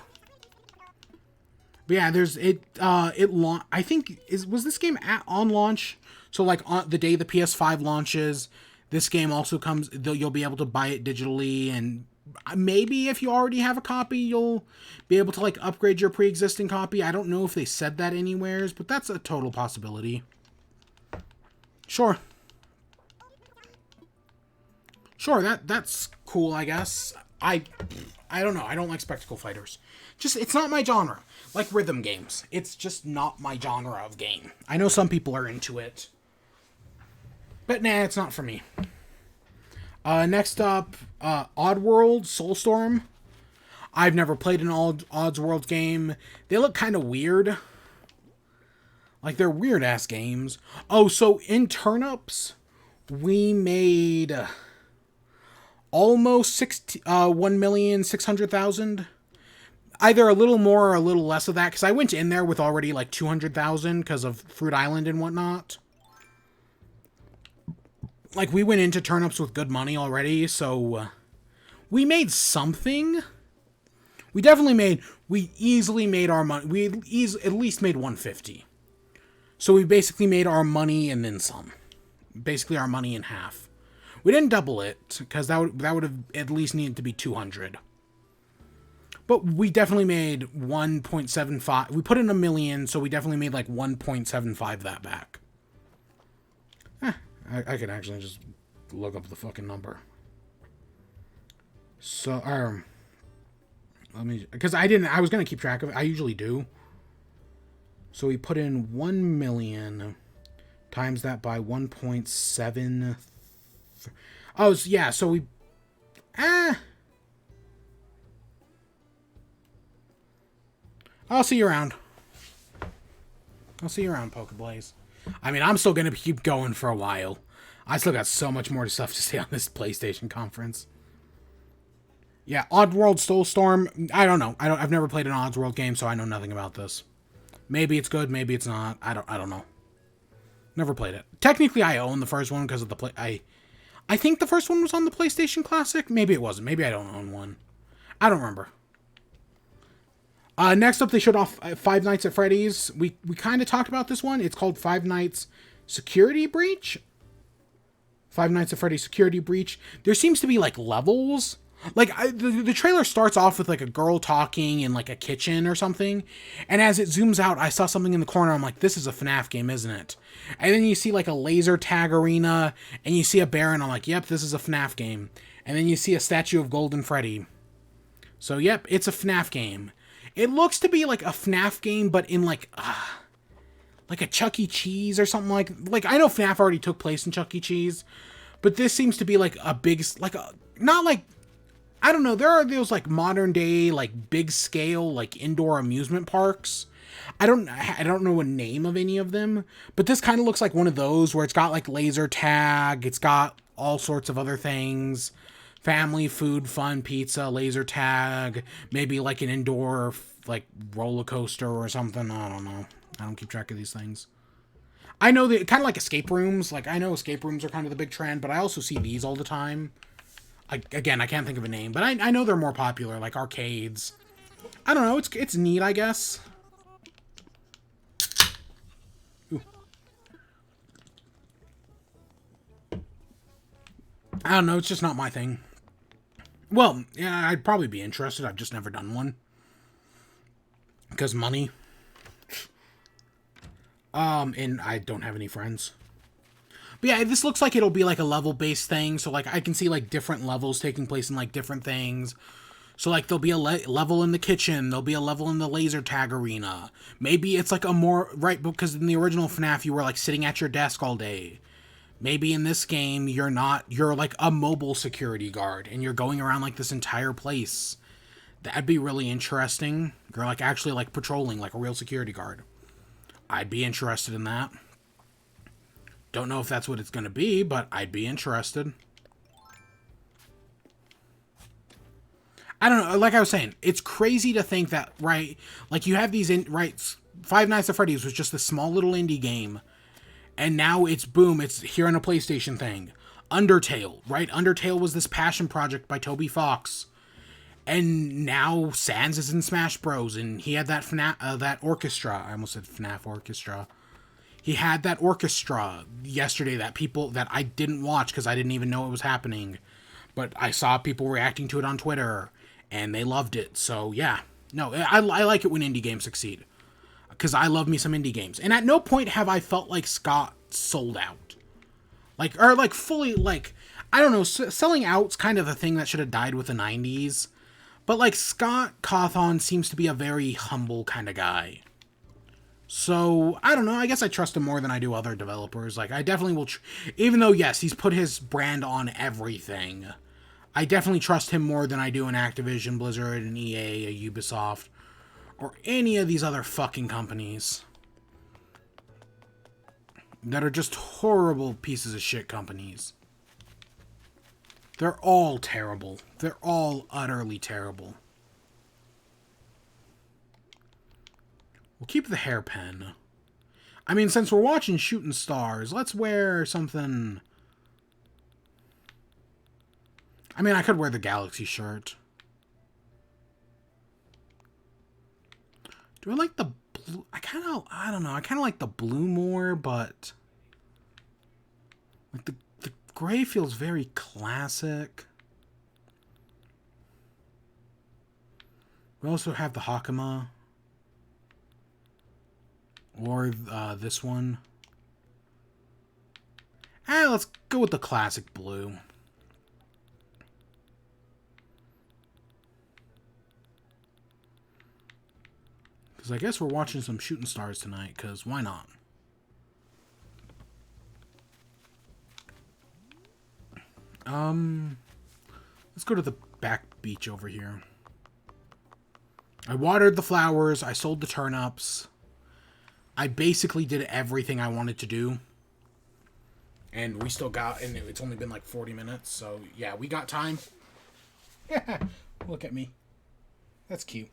But yeah, there's I think was this game on launch? So like on the day the PS5 launches, this game also comes. You'll be able to buy it digitally, and maybe if you already have a copy, you'll be able to like upgrade your pre-existing copy. I don't know if they said that anywheres, but that's a total possibility. Sure. Sure, that's cool, I guess. I don't know. I don't like spectacle fighters. Just, it's not my genre. Like rhythm games. It's just not my genre of game. I know some people are into it. But nah, it's not for me. Next up, Oddworld Soulstorm. I've never played an Oddworld game. They look kind of weird. Like, they're weird-ass games. Oh, so in Turnips, we made almost 1,600,000. Either a little more or a little less of that, because I went in there with already like 200,000 because of Fruit Island and whatnot. Like, we went into Turnips with good money already, so we made something. We easily made our money. We at least made 150. So we basically made our money and then some. Basically our money in half. We didn't double it, because that would have at least needed to be 200. But we definitely made 1.75. We put in 1 million, so we definitely made like 1.75 that back. I could actually just look up the fucking number. So, let me, because I was going to keep track of it. I usually do. So we put in 1 million, times that by 1.7. Oh, yeah, so we, I'll see you around. I'll see you around, Pokeblaze. I mean, I'm still going to keep going for a while. I still got so much more stuff to say on this PlayStation conference. Yeah, Oddworld Soulstorm. I don't know. I've never played an Oddworld game, so I know nothing about this. Maybe it's good, maybe it's not. I don't know. Never played it. Technically, I own the first one because of the I think the first one was on the PlayStation Classic. Maybe it wasn't. Maybe I don't own one. I don't remember. Next up, they showed off Five Nights at Freddy's. We kind of talked about this one. It's called Five Nights Security Breach. Five Nights at Freddy's Security Breach. There seems to be, like, levels. Like, the trailer starts off with, like, a girl talking in, like, a kitchen or something. And as it zooms out, I saw something in the corner. I'm like, this is a FNAF game, isn't it? And then you see, like, a laser tag arena. And you see a bear, and I'm like, yep, this is a FNAF game. And then you see a statue of Golden Freddy. So, yep, it's a FNAF game. It looks to be like a FNAF game, but in like a Chuck E. Cheese or something like I know FNAF already took place in Chuck E. Cheese, but this seems to be like a big, not like, I don't know, there are those like modern day, like big scale, like indoor amusement parks. I don't know a name of any of them, but this kind of looks like one of those where it's got like laser tag, it's got all sorts of other things. Family, food, fun, pizza, laser tag, maybe like an indoor, like, roller coaster or something. I don't know. I don't keep track of these things. I know that kind of like escape rooms. Like, I know escape rooms are kind of the big trend, but I also see these all the time. Again, I can't think of a name, but I know they're more popular, like arcades. I don't know, it's neat, I guess. Ooh. I don't know, it's just not my thing. Well, yeah, I'd probably be interested. I've just never done one. Because money. And I don't have any friends. But yeah, this looks like it'll be like a level-based thing. So, like, I can see, like, different levels taking place in, like, different things. So, like, there'll be a level in the kitchen. There'll be a level in the laser tag arena. Maybe it's, like, a more... Right, because in the original FNAF, you were, like, sitting at your desk all day. Maybe in this game, you're not... You're, like, a mobile security guard. And you're going around, like, this entire place. That'd be really interesting. You're, like, actually, like, patrolling, like a real security guard. I'd be interested in that. Don't know if that's what it's going to be, but I'd be interested. I don't know, like I was saying, it's crazy to think that, right, like you have these, Five Nights at Freddy's was just a small little indie game, and now it's, boom, it's here on a PlayStation thing. Undertale, right, Undertale was this passion project by Toby Fox, and now Sans is in Smash Bros, and he had that that orchestra, I almost said FNAF orchestra. He had that orchestra yesterday that I didn't watch because I didn't even know it was happening. But I saw people reacting to it on Twitter, and they loved it. So, yeah. No, I like it when indie games succeed. Because I love me some indie games. And at no point have I felt like Scott sold out. Like, or like fully, like, I don't know, selling out's kind of a thing that should have died with the 90s. But like, Scott Cawthon seems to be a very humble kind of guy. So, I don't know, I guess I trust him more than I do other developers. Like, I definitely will, even though, yes, he's put his brand on everything, I definitely trust him more than I do an Activision, Blizzard, an EA, a Ubisoft, or any of these other fucking companies that are just horrible pieces of shit companies. They're all terrible. They're all utterly terrible. We'll keep the hairpin. I mean, since we're watching Shooting Stars, let's wear something... I mean, I could wear the Galaxy shirt. Do I like the blue? I don't know. I kind of like the blue more, but... Like, the gray feels very classic. We also have the Hakama. Or this one. Let's go with the classic blue. Because I guess we're watching some Shooting Stars tonight, because why not? Let's go to the back beach over here. I watered the flowers, I sold the turnips. I basically did everything I wanted to do. And we still got, and it's only been like 40 minutes, so yeah, we got time. Look at me. That's cute.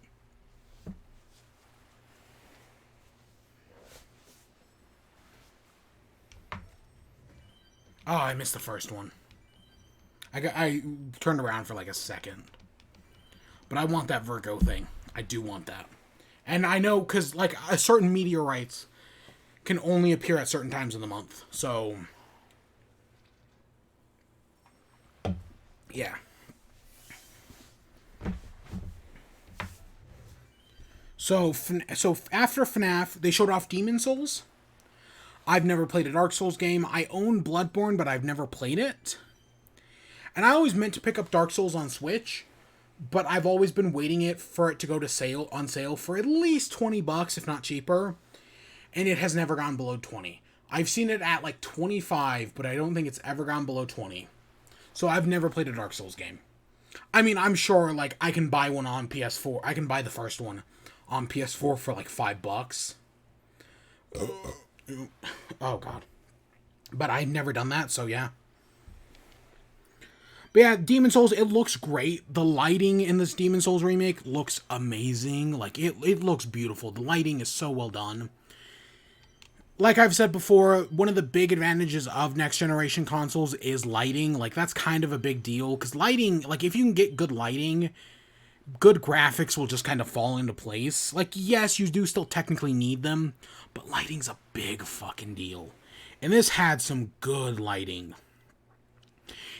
Oh, I missed the first one. I turned around for like a second. But I want that Virgo thing. I do want that. And I know, because, like, certain meteorites can only appear at certain times of the month. So, yeah. So after FNAF, they showed off Demon Souls. I've never played a Dark Souls game. I own Bloodborne, but I've never played it. And I always meant to pick up Dark Souls on Switch, but I've always been waiting for it to go to on sale for at least $20, if not cheaper. And it has never gone below 20. I've seen it at like 25, but I don't think it's ever gone below 20. So I've never played a Dark Souls game. I mean, I'm sure like I can buy one on PS4. I can buy the first one on PS4 for like $5. Oh god. But I've never done that, so yeah. But yeah, Demon Souls, it looks great. The lighting in this Demon Souls remake looks amazing. Like, it looks beautiful. The lighting is so well done. Like I've said before, one of the big advantages of next-generation consoles is lighting. Like, that's kind of a big deal. Because lighting, like, if you can get good lighting, good graphics will just kind of fall into place. Like, yes, you do still technically need them, but lighting's a big fucking deal. And this had some good lighting.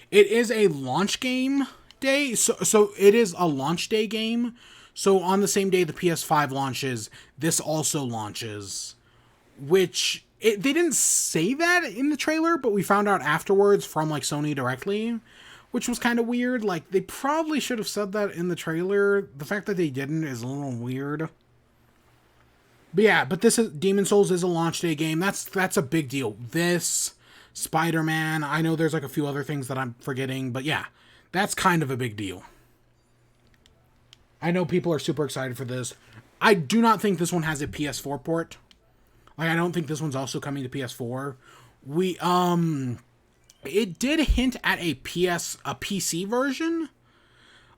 It is a launch game day, so it is a launch day game. So on the same day the PS5 launches, this also launches, which they didn't say that in the trailer, but we found out afterwards from like Sony directly, which was kind of weird. Like, they probably should have said that in the trailer. The fact that they didn't is a little weird. But yeah, but this is Demon Souls is a launch day game. That's a big deal. This, Spider-Man, I know there's like a few other things that I'm forgetting, but yeah, that's kind of a big deal. I know people are super excited for this. I do not think this one has a PS4 port. Like, I don't think this one's also coming to PS4. It did hint at a PC version.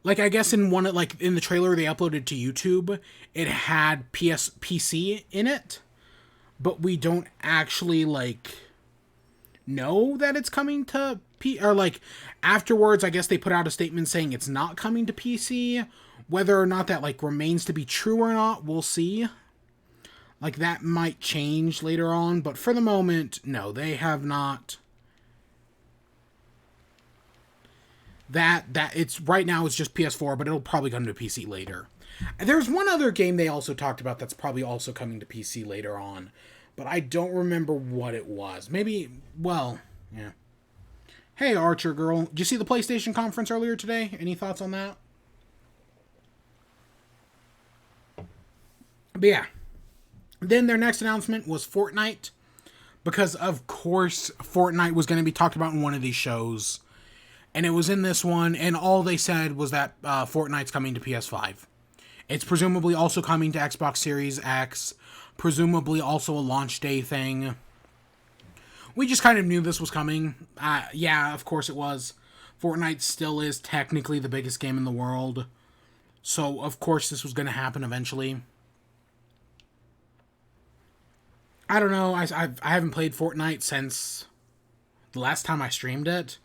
Like, I guess in the trailer they uploaded to YouTube, it had PC in it, but we don't actually like know that it's coming to afterwards. I guess they put out a statement saying it's not coming to PC. Whether or not that like remains to be true or not, we'll see. Like, that might change later on, but for the moment, no, they have not. That it's right now it's just PS4, but it'll probably come to PC later. There's one other game they also talked about that's probably also coming to PC later on, but I don't remember what it was. Maybe, well, yeah. Hey, Archer Girl, did you see the PlayStation conference earlier today? Any thoughts on that? But yeah. Then their next announcement was Fortnite, because of course Fortnite was going to be talked about in one of these shows, and it was in this one, and all they said was that Fortnite's coming to PS5. It's presumably also coming to Xbox Series X, presumably also a launch day thing. We just kind of knew this was coming. Yeah, of course it was. Fortnite still is technically the biggest game in the world, so of course this was going to happen eventually. I don't know, I haven't played Fortnite since the last time I streamed it,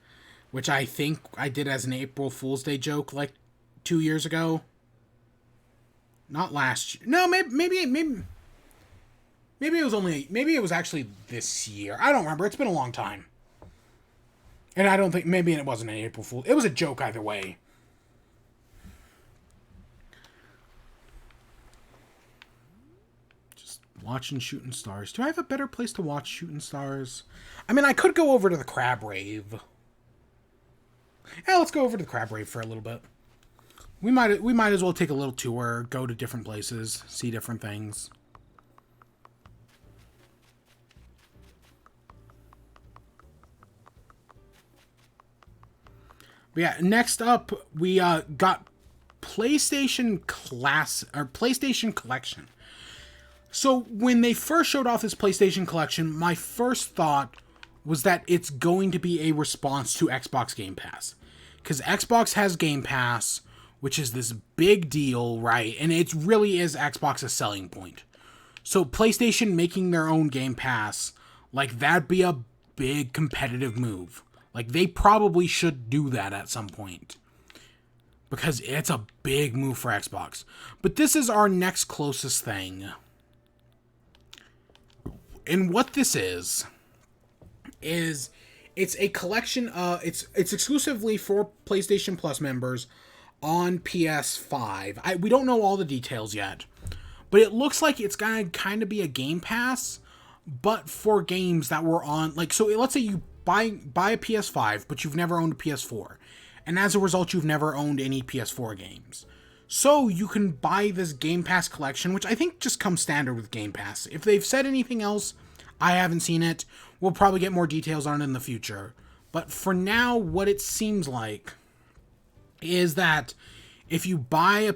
which I think I did as an April Fool's Day joke like 2 years ago. Not last year. No, maybe it was actually this year. I don't remember. It's been a long time. And I don't think, maybe it wasn't an April Fool. It was a joke either way. Just watching Shooting Stars. Do I have a better place to watch Shooting Stars? I mean, I could go over to the Crab Rave. Yeah, let's go over to the Crab Rave for a little bit. We might as well take a little tour, go to different places, see different things. But yeah, next up we got PlayStation Collection. So when they first showed off this PlayStation Collection, my first thought was that it's going to be a response to Xbox Game Pass. Because Xbox has Game Pass, which is this big deal, right? And it really is Xbox's selling point. So PlayStation making their own Game Pass, like, that'd be a big competitive move. Like, they probably should do that at some point, because it's a big move for Xbox. But this is our next closest thing. And what this is it's a collection it's exclusively for PlayStation Plus members on PS5. We don't know all the details yet, but it looks like it's gonna kind of be a Game Pass, but for games that were on, like, so let's say you buy a PS5, but you've never owned a PS4, and as a result you've never owned any PS4 games. So you can buy this Game Pass collection, which I think just comes standard with Game Pass. If they've said anything else, I haven't seen it. We'll probably get more details on it in the future. But for now, what it seems like is that if you buy a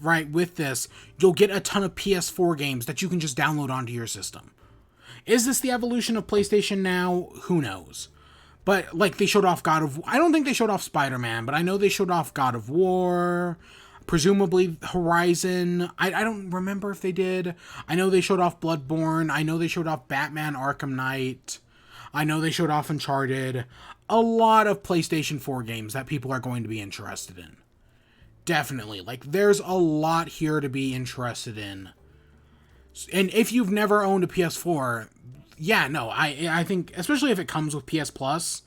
right with this, you'll get a ton of PS4 games that you can just download onto your system. Is this the evolution of PlayStation now? Who knows? But, like, they showed off I don't think they showed off Spider-Man, but I know they showed off God of War, presumably Horizon. I don't remember if they did. I know they showed off Bloodborne. I know they showed off Batman Arkham Knight. I know they showed off Uncharted. A lot of PlayStation 4 games that people are going to be interested in. definitely. Like, there's a lot here to be interested in. And if you've never owned a PS4, yeah, no, I think, especially if it comes with PS Plus,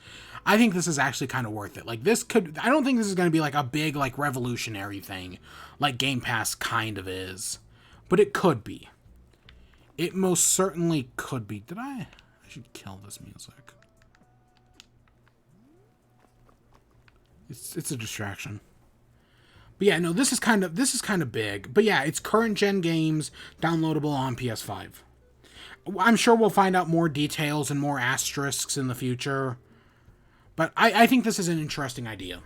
I think this is actually kind of worth it. Like, I don't think this is going to be like a big, like, revolutionary thing, like Game Pass kind of is. But it could be. It most certainly could be. I should kill this music. It's a distraction. But yeah, no, this is kind of big. But yeah, it's current gen games downloadable on PS5. I'm sure we'll find out more details and more asterisks in the future. But I think this is an interesting idea.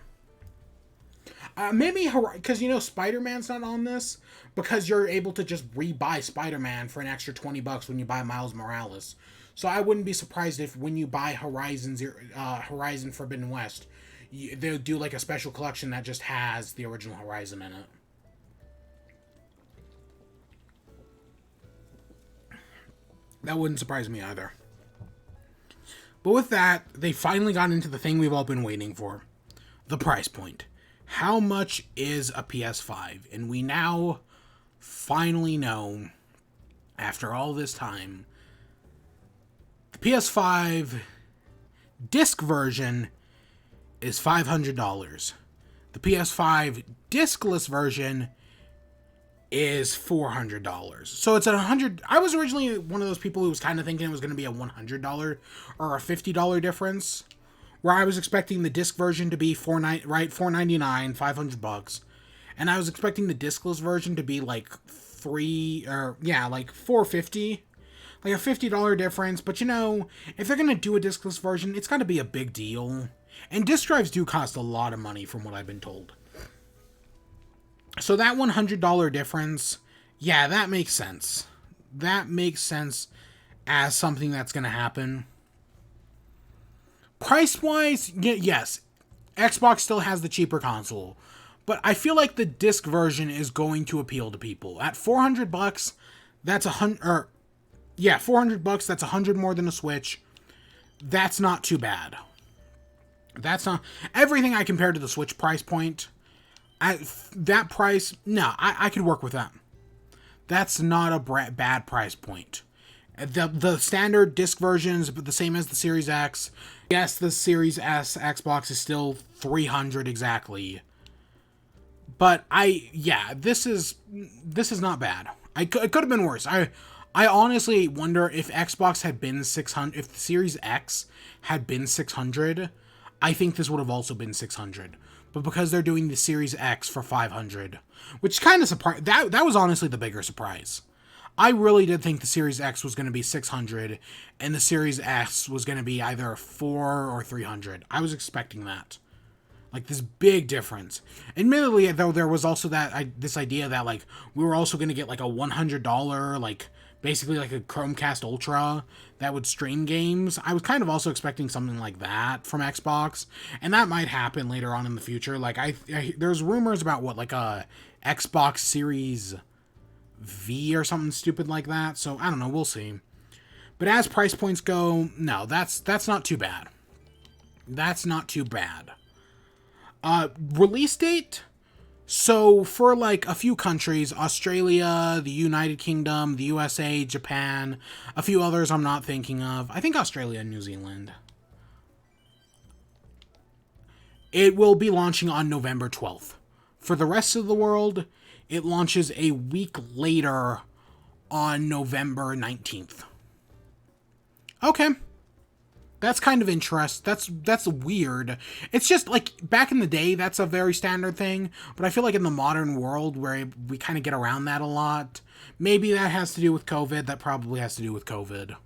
Maybe, because, you know, Spider-Man's not on this, because you're able to just re-buy Spider-Man for an extra $20 when you buy Miles Morales. So I wouldn't be surprised if when you buy Horizon Forbidden West, they'll do like a special collection that just has the original Horizon in it. That wouldn't surprise me either. But with that, they finally got into the thing we've all been waiting for. The price point. How much is a PS5? And we now finally know, after all this time, the PS5 disc version is $500. The PS5 discless version is $400. So it's at $100. I was originally one of those people who was kind of thinking it was going to be a $100 or a $50 difference, where I was expecting the disc version to be $499, $500, and I was expecting the discless version to be like like $450, like a $50 difference. But you know, if they're going to do a discless version, it's got to be a big deal. And disc drives do cost a lot of money, from what I've been told. So that $100 difference, yeah, that makes sense. That makes sense as something that's going to happen. Price-wise, yes, Xbox still has the cheaper console. But I feel like the disc version is going to appeal to people. At $400, that's $400, that's $100 more than a Switch. That's not too bad. That's not everything I compare to the Switch price point. At that price, no, I could work with that. That's not a bad price point. The standard disc versions, but the same as the Series X. Yes, the Series S Xbox is still $300 exactly. But this is not bad. It could have been worse. I honestly wonder if Xbox had been 600, if the Series X had been 600, I think this would have also been 600. But because they're doing the Series X for 500, which kind of surprised, that was honestly the bigger surprise. I really did think the Series X was going to be 600 and the Series S was going to be either 400 or 300. I was expecting that. Like, this big difference. Admittedly, though, there was also this idea that, like, we were also going to get, like, a $100, like, basically like a Chromecast Ultra that would stream games. I was kind of also expecting something like that from Xbox, and that might happen later on in the future. Like, there's rumors about like a Xbox Series V or something stupid like that, so I don't know, we'll see. But as price points go, no, that's not too bad. That's not too bad. Release date? So for like a few countries, Australia, the United Kingdom, the USA, Japan, a few others I'm not thinking of. I think Australia and New Zealand. It will be launching on November 12th. For the rest of the world, it launches a week later on November 19th. Okay. That's kind of interesting. That's weird. It's just, like, back in the day, that's a very standard thing. But I feel like in the modern world, where we kind of get around that a lot, maybe that has to do with COVID. That probably has to do with COVID.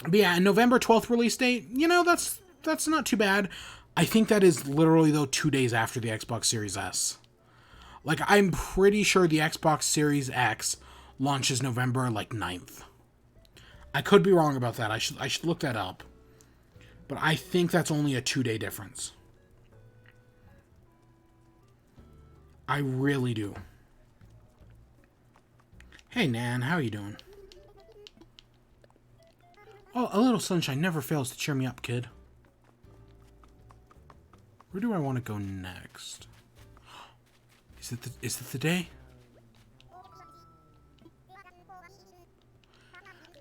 But yeah, November 12th release date, you know, that's not too bad. I think that is literally, though, 2 days after the Xbox Series S. Like, I'm pretty sure the Xbox Series X launches November, like, 9th. I could be wrong about that. I should look that up. But I think that's only a 2-day difference. I really do. Hey, Nan, how are you doing? Oh, a little sunshine never fails to cheer me up, kid. Where do I want to go next? Is it the day?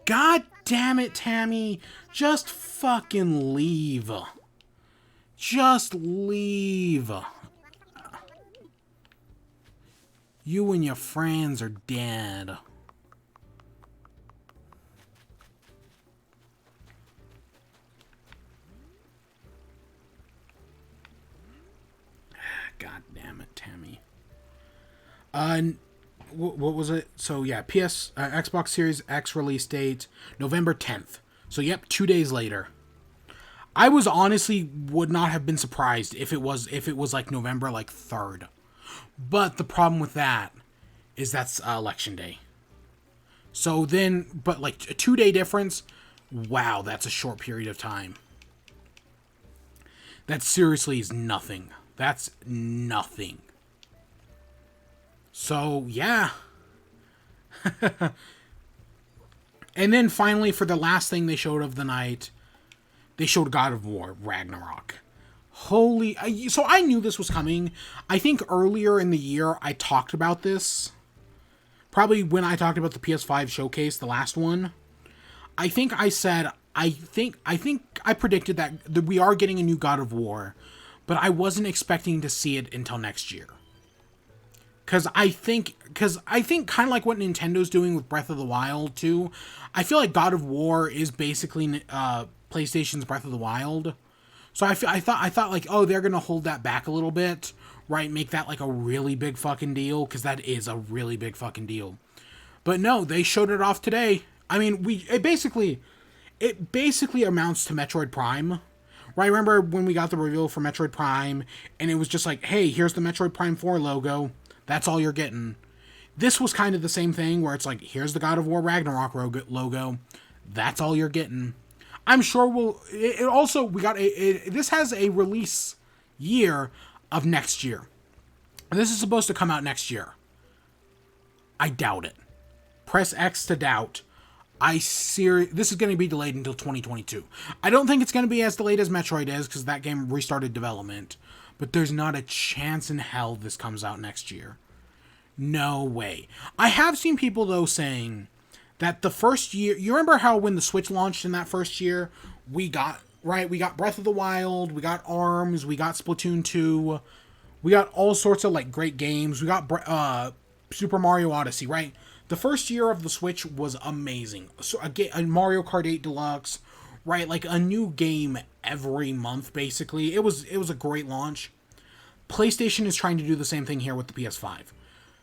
God damn it, Tammy. Just fucking leave. Just leave. You and your friends are dead. God damn it, Tammy. What was it? So yeah, Xbox Series X release date November 10th. So yep, 2 days later. I was honestly would not have been surprised if it was like November like 3rd. But the problem with that is that's election day. So then, but like a 2-day difference. Wow, that's a short period of time. That seriously is nothing. That's nothing. So, yeah. And then finally, for the last thing they showed of the night, they showed God of War Ragnarok. Holy... So I knew this was coming. I think earlier in the year, I talked about this. Probably when I talked about the PS5 showcase, the last one. I think I said... I think I predicted that we are getting a new God of War, but I wasn't expecting to see it until next year. Because I think kind of like what Nintendo's doing with Breath of the Wild too. I feel like God of War is basically PlayStation's Breath of the Wild. So I thought like, oh, they're gonna hold that back a little bit, right? Make that like a really big fucking deal, because that is a really big fucking deal. But no, they showed it off today. I mean, it basically amounts to Metroid Prime. Right, remember when we got the reveal for Metroid Prime, and it was just like, hey, here's the Metroid Prime 4 logo. That's all you're getting. This was kind of the same thing, where it's like, here's the God of War Ragnarok logo. That's all you're getting. I'm sure this has a release year of next year. This is supposed to come out next year. I doubt it. Press X to doubt. This is going to be delayed until 2022. I don't think it's going to be as delayed as Metroid is, because that game restarted development. But there's not a chance in hell this comes out next year. No way. I have seen people, though, saying that the first year... You remember how when the Switch launched in that first year, we got Breath of the Wild, we got ARMS, we got Splatoon 2, we got all sorts of, like, great games. We got Super Mario Odyssey, right? The first year of the Switch was amazing. So a Mario Kart 8 Deluxe, right? Like a new game every month, basically. It was a great launch. PlayStation is trying to do the same thing here with the PS5.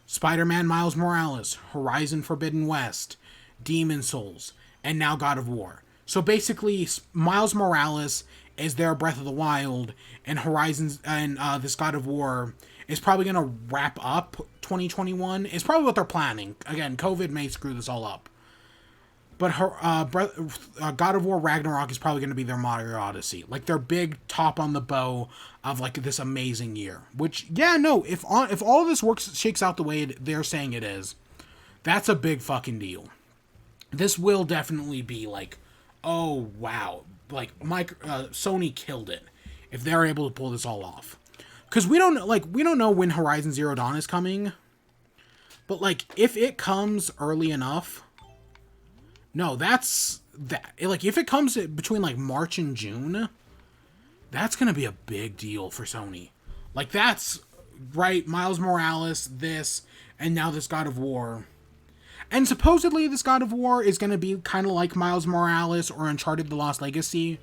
Spider-Man Miles Morales, Horizon Forbidden West, Demon Souls, and now God of War. So basically, Miles Morales is their Breath of the Wild, and Horizons and this God of War is probably going to wrap up 2021. It's probably what they're planning. Again, COVID may screw this all up. But God of War Ragnarok is probably going to be their Mario Odyssey. Like, their big top on the bow of, like, this amazing year. Which, yeah, no, if all this shakes out the way they're saying it is, that's a big fucking deal. This will definitely be, like, oh, wow. Like, Sony killed it if they're able to pull this all off. Because we don't know when Horizon Zero Dawn is coming. But, like, if it comes early enough... No, that's... that. Like, if it comes between, like, March and June, that's gonna be a big deal for Sony. Like, that's... Right, Miles Morales, this, and now this God of War. And supposedly this God of War is gonna be kind of like Miles Morales or Uncharted The Lost Legacy,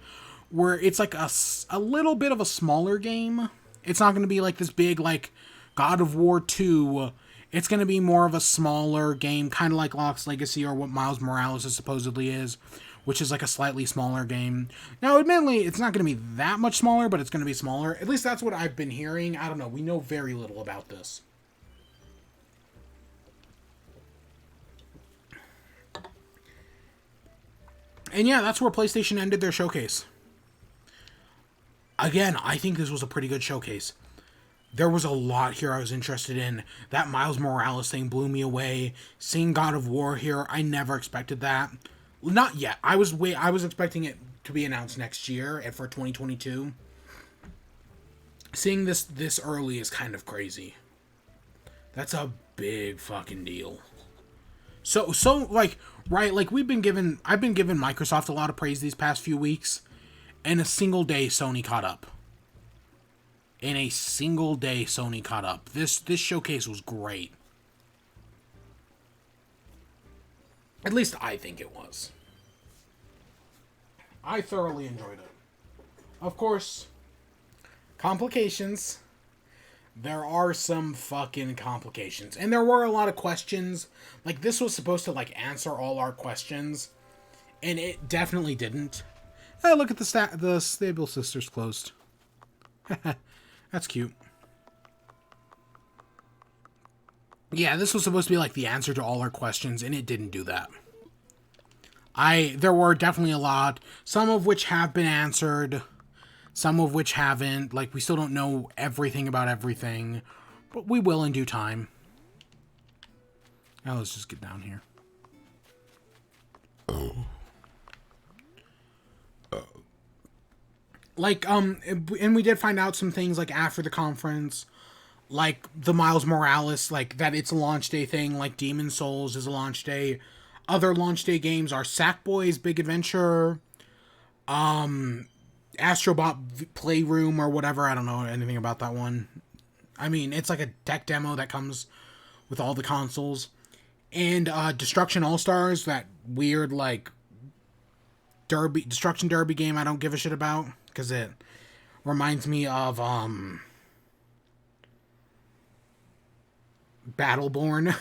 where it's, like, a little bit of a smaller game. It's not gonna be, like, this big, like, God of War 2... It's going to be more of a smaller game, kind of like Lost Legacy or what Miles Morales supposedly is, which is like a slightly smaller game. Now, admittedly, it's not going to be that much smaller, but it's going to be smaller. At least that's what I've been hearing. I don't know. We know very little about this. And yeah, that's where PlayStation ended their showcase. Again, I think this was a pretty good showcase. There was a lot here I was interested in. That Miles Morales thing blew me away. Seeing God of War here, I never expected that. Not yet. I was expecting it to be announced next year and for 2022. Seeing this early is kind of crazy. That's a big fucking deal. So like, right, like I've been giving Microsoft a lot of praise these past few weeks. In a single day, Sony caught up. In a single day, Sony caught up. This showcase was great. At least I think it was. I thoroughly enjoyed it. Of course, complications. There are some fucking complications. And there were a lot of questions. Like, this was supposed to, like, answer all our questions. And it definitely didn't. Oh, look at the Stable Sisters closed. That's cute. Yeah, this was supposed to be, like, the answer to all our questions, and it didn't do that. There were definitely a lot, some of which have been answered, some of which haven't. Like, we still don't know everything about everything, but we will in due time. Now let's just get down here. Like, and we did find out some things, like, after the conference, like, the Miles Morales, like, that it's a launch day thing, like, Demon's Souls is a launch day. Other launch day games are Sackboy's Big Adventure, Astrobot Playroom or whatever. I don't know anything about that one. I mean, it's like a tech demo that comes with all the consoles. And Destruction All-Stars, that weird, like, Destruction Derby game I don't give a shit about, because it reminds me of Battleborn.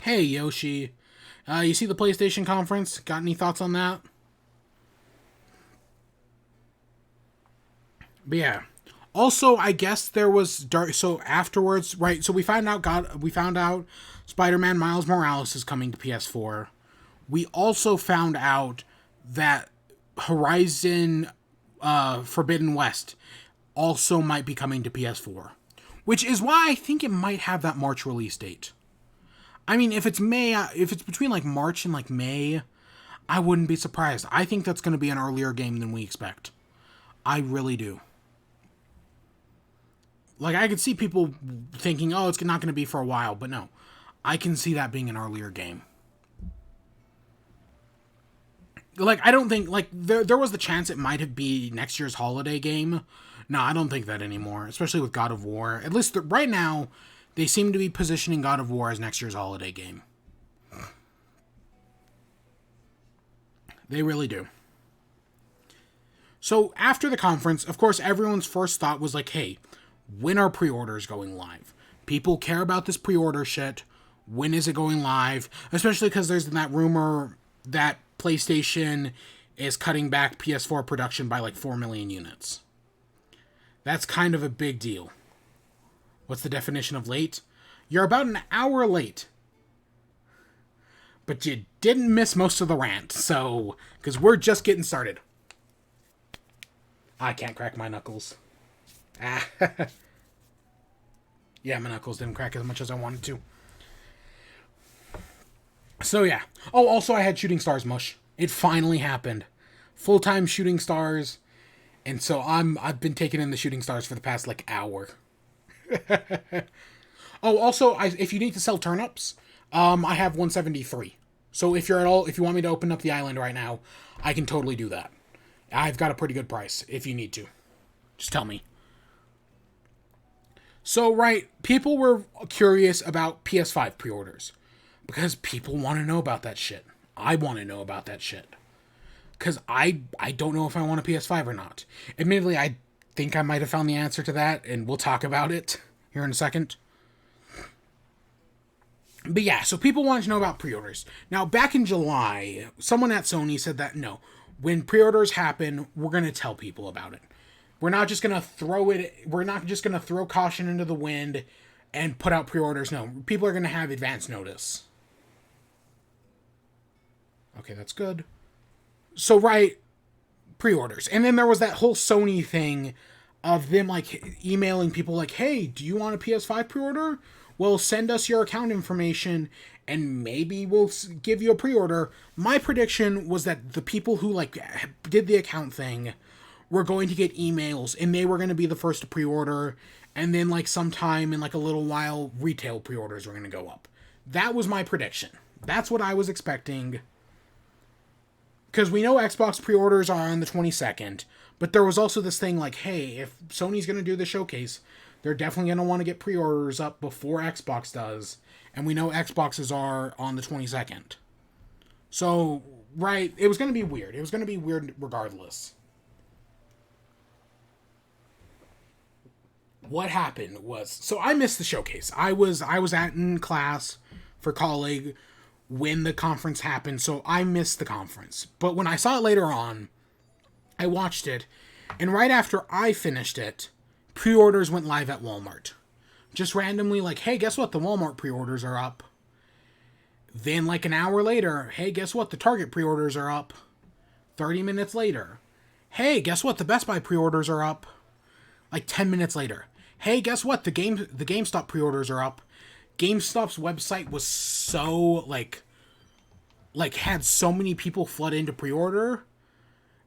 Hey, Yoshi. You see the PlayStation conference? Got any thoughts on that? But yeah. Also, I guess there was so afterwards, right? So we found out Spider-Man Miles Morales is coming to PS4. We also found out that Horizon Forbidden West also might be coming to PS4, which is why I think it might have that March release date. I mean, if it's between like March and like May, I wouldn't be surprised. I think that's going to be an earlier game than we expect. I really do. Like, I could see people thinking, oh, it's not going to be for a while, but no. I can see that being an earlier game. Like, I don't think, like, there was the chance it might have been next year's holiday game. No, I don't think that anymore, especially with God of War. At least right now, they seem to be positioning God of War as next year's holiday game. They really do. So, after the conference, of course, everyone's first thought was like, hey, when are pre-orders going live? People care about this pre-order shit. When is it going live? Especially because there's that rumor that PlayStation is cutting back PS4 production by like 4 million units. That's kind of a big deal. What's the definition of late? You're about an hour late. But you didn't miss most of the rant, so... Because we're just getting started. I can't crack my knuckles. Ah. Yeah, my knuckles didn't crack as much as I wanted to. So, yeah. Oh, also, I had Shooting Stars mush. It finally happened. Full-time Shooting Stars. And so I've been taking in the Shooting Stars for the past, like, hour. Oh, also, if you need to sell turnips, I have 173. So if you want me to open up the island right now, I can totally do that. I've got a pretty good price if you need to. Just tell me. So, right, people were curious about PS5 pre-orders. Because people want to know about that shit. I want to know about that shit. Because I don't know if I want a PS5 or not. Admittedly, I think I might have found the answer to that, and we'll talk about it here in a second. But yeah, so people wanted to know about pre-orders. Now, back in July, someone at Sony said that, no, when pre-orders happen, we're going to tell people about it. We're not just going to throw caution into the wind and put out pre-orders. No, people are going to have advance notice. Okay, that's good. So, right, pre-orders. And then there was that whole Sony thing of them, like, emailing people like, hey, do you want a PS5 pre-order? Well, send us your account information, and maybe we'll give you a pre-order. My prediction was that the people who, like, did the account thing were going to get emails, and they were going to be the first to pre-order, And then, like, sometime in, like, a little while, retail pre-orders were going to go up. That was my prediction. That's what I was expecting. Because we know Xbox pre-orders are on the 22nd. But there was also this thing like, hey, if Sony's going to do the showcase, they're definitely going to want to get pre-orders up before Xbox does. And we know Xboxes are on the 22nd. So, right, it was going to be weird. It was going to be weird regardless. What happened was, so I missed the showcase. I was in class for colleague when the conference happened, so I missed the conference. But when I saw it later on, I watched it, and right after I finished it, pre-orders went live at Walmart. Just randomly, like, hey, guess what? The Walmart pre-orders are up. Then, like, an hour later, hey, guess what? The Target pre-orders are up. 30 minutes later, hey, guess what? The Best Buy pre-orders are up. Like, 10 minutes later, hey, guess what? The GameStop pre-orders are up. GameStop's website was so, like had so many people flood into pre-order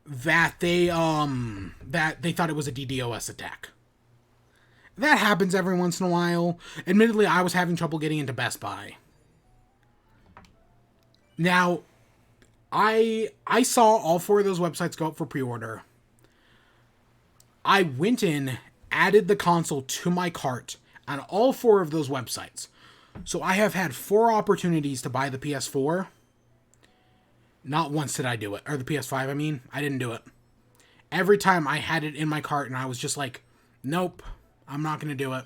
that they thought it was a DDoS attack. That happens every once in a while. Admittedly, I was having trouble getting into Best Buy. Now, I saw all 4 of those websites go up for pre-order. I went in, added the console to my cart on all 4 of those websites. So I have had 4 opportunities to buy the PS4. Not once did I do it. Or the PS5, I mean. I didn't do it. Every time I had it in my cart and I was just like, nope, I'm not going to do it.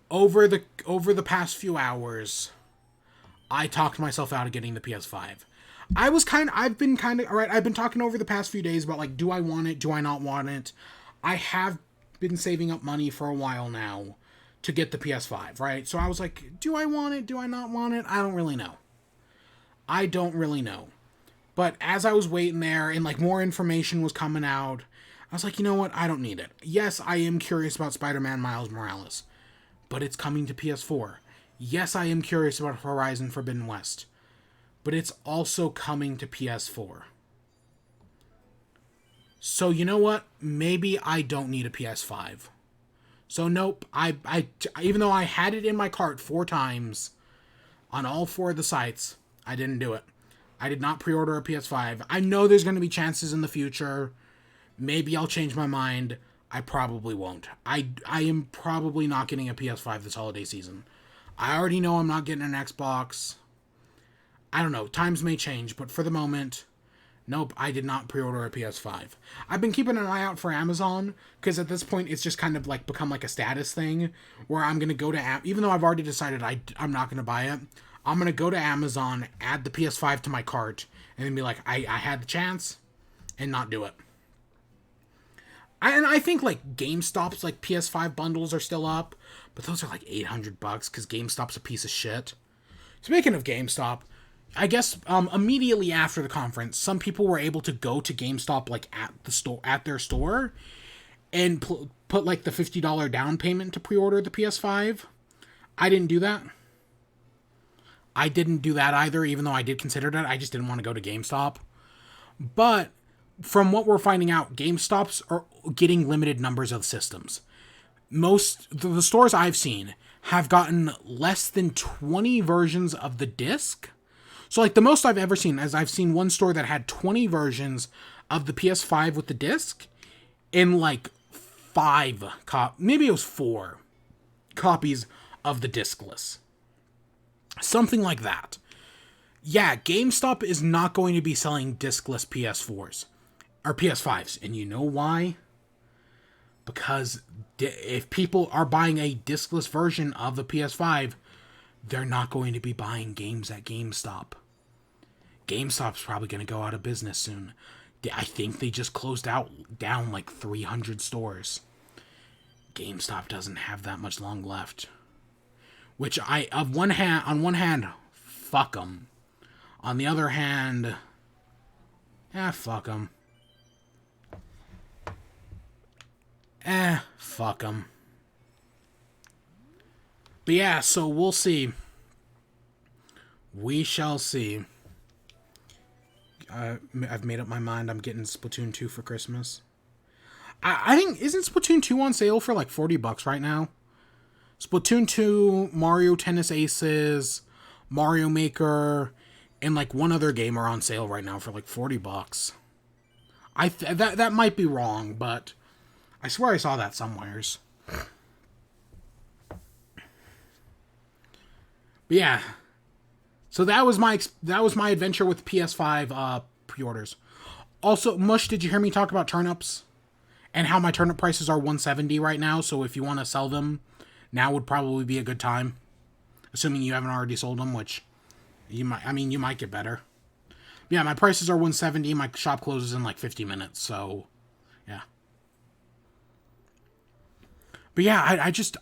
Over the past few hours, I talked myself out of getting the PS5. I've been talking over the past few days about, like, do I want it? Do I not want it? I have been saving up money for a while now to get the PS5, right? So I was like, do I want it? Do I not want it? I don't really know. But as I was waiting there and, like, more information was coming out, I was like, you know what? I don't need it. Yes, I am curious about Spider-Man Miles Morales, but it's coming to PS4. Yes, I am curious about Horizon Forbidden West, but it's also coming to PS4. So you know what? Maybe I don't need a PS5. So nope, I even though I had it in my cart 4 times on all 4 of the sites, I didn't do it. I did not pre-order a PS5. I know there's going to be chances in the future. Maybe I'll change my mind. I probably won't. I am probably not getting a PS5 this holiday season. I already know I'm not getting an Xbox. I don't know. Times may change, but for the moment, nope, I did not pre-order a PS5. I've been keeping an eye out for Amazon, because at this point, it's just kind of like become like a status thing, where I'm going to go to, even though I've already decided I'm not going to buy it, I'm going to go to Amazon, add the PS5 to my cart, and then be like, I had the chance, and not do it. And I think, like, GameStop's, like, PS5 bundles are still up, but those are like $800, because GameStop's a piece of shit. Speaking of GameStop, I guess immediately after the conference, some people were able to go to GameStop, like, at their store and put like the $50 down payment to pre-order the PS5. I didn't do that. I didn't do that either, even though I did consider that. I just didn't want to go to GameStop. But from what we're finding out, GameStops are getting limited numbers of systems. Most the stores I've seen have gotten less than 20 versions of the disc. So, like, the most I've ever seen is I've seen one store that had 20 versions of the PS5 with the disc and, like, 4 copies of the discless. Something like that. Yeah, GameStop is not going to be selling discless PS4s. Or PS5s. And you know why? Because if people are buying a discless version of the PS5, they're not going to be buying games at GameStop. GameStop's probably going to go out of business soon. I think they just closed down like 300 stores. GameStop doesn't have that much long left. Which on one hand, fuck them. On the other hand, fuck them. Fuck them. But yeah, so we'll see. We shall see. I've made up my mind. I'm getting Splatoon 2 for Christmas. I think, isn't Splatoon 2 on sale for like $40 right now? Splatoon 2, Mario Tennis Aces, Mario Maker, and like one other game are on sale right now for like $40. That might be wrong, but I swear I saw that somewheres. But yeah, so that was my adventure with PS5 pre-orders. Also, Mush, did you hear me talk about turnips and how my turnip prices are 170 right now? So if you want to sell them, now would probably be a good time, assuming you haven't already sold them, which you might. I mean, you might get better. But yeah, my prices are 170. My shop closes in like 50 minutes, so yeah. But yeah,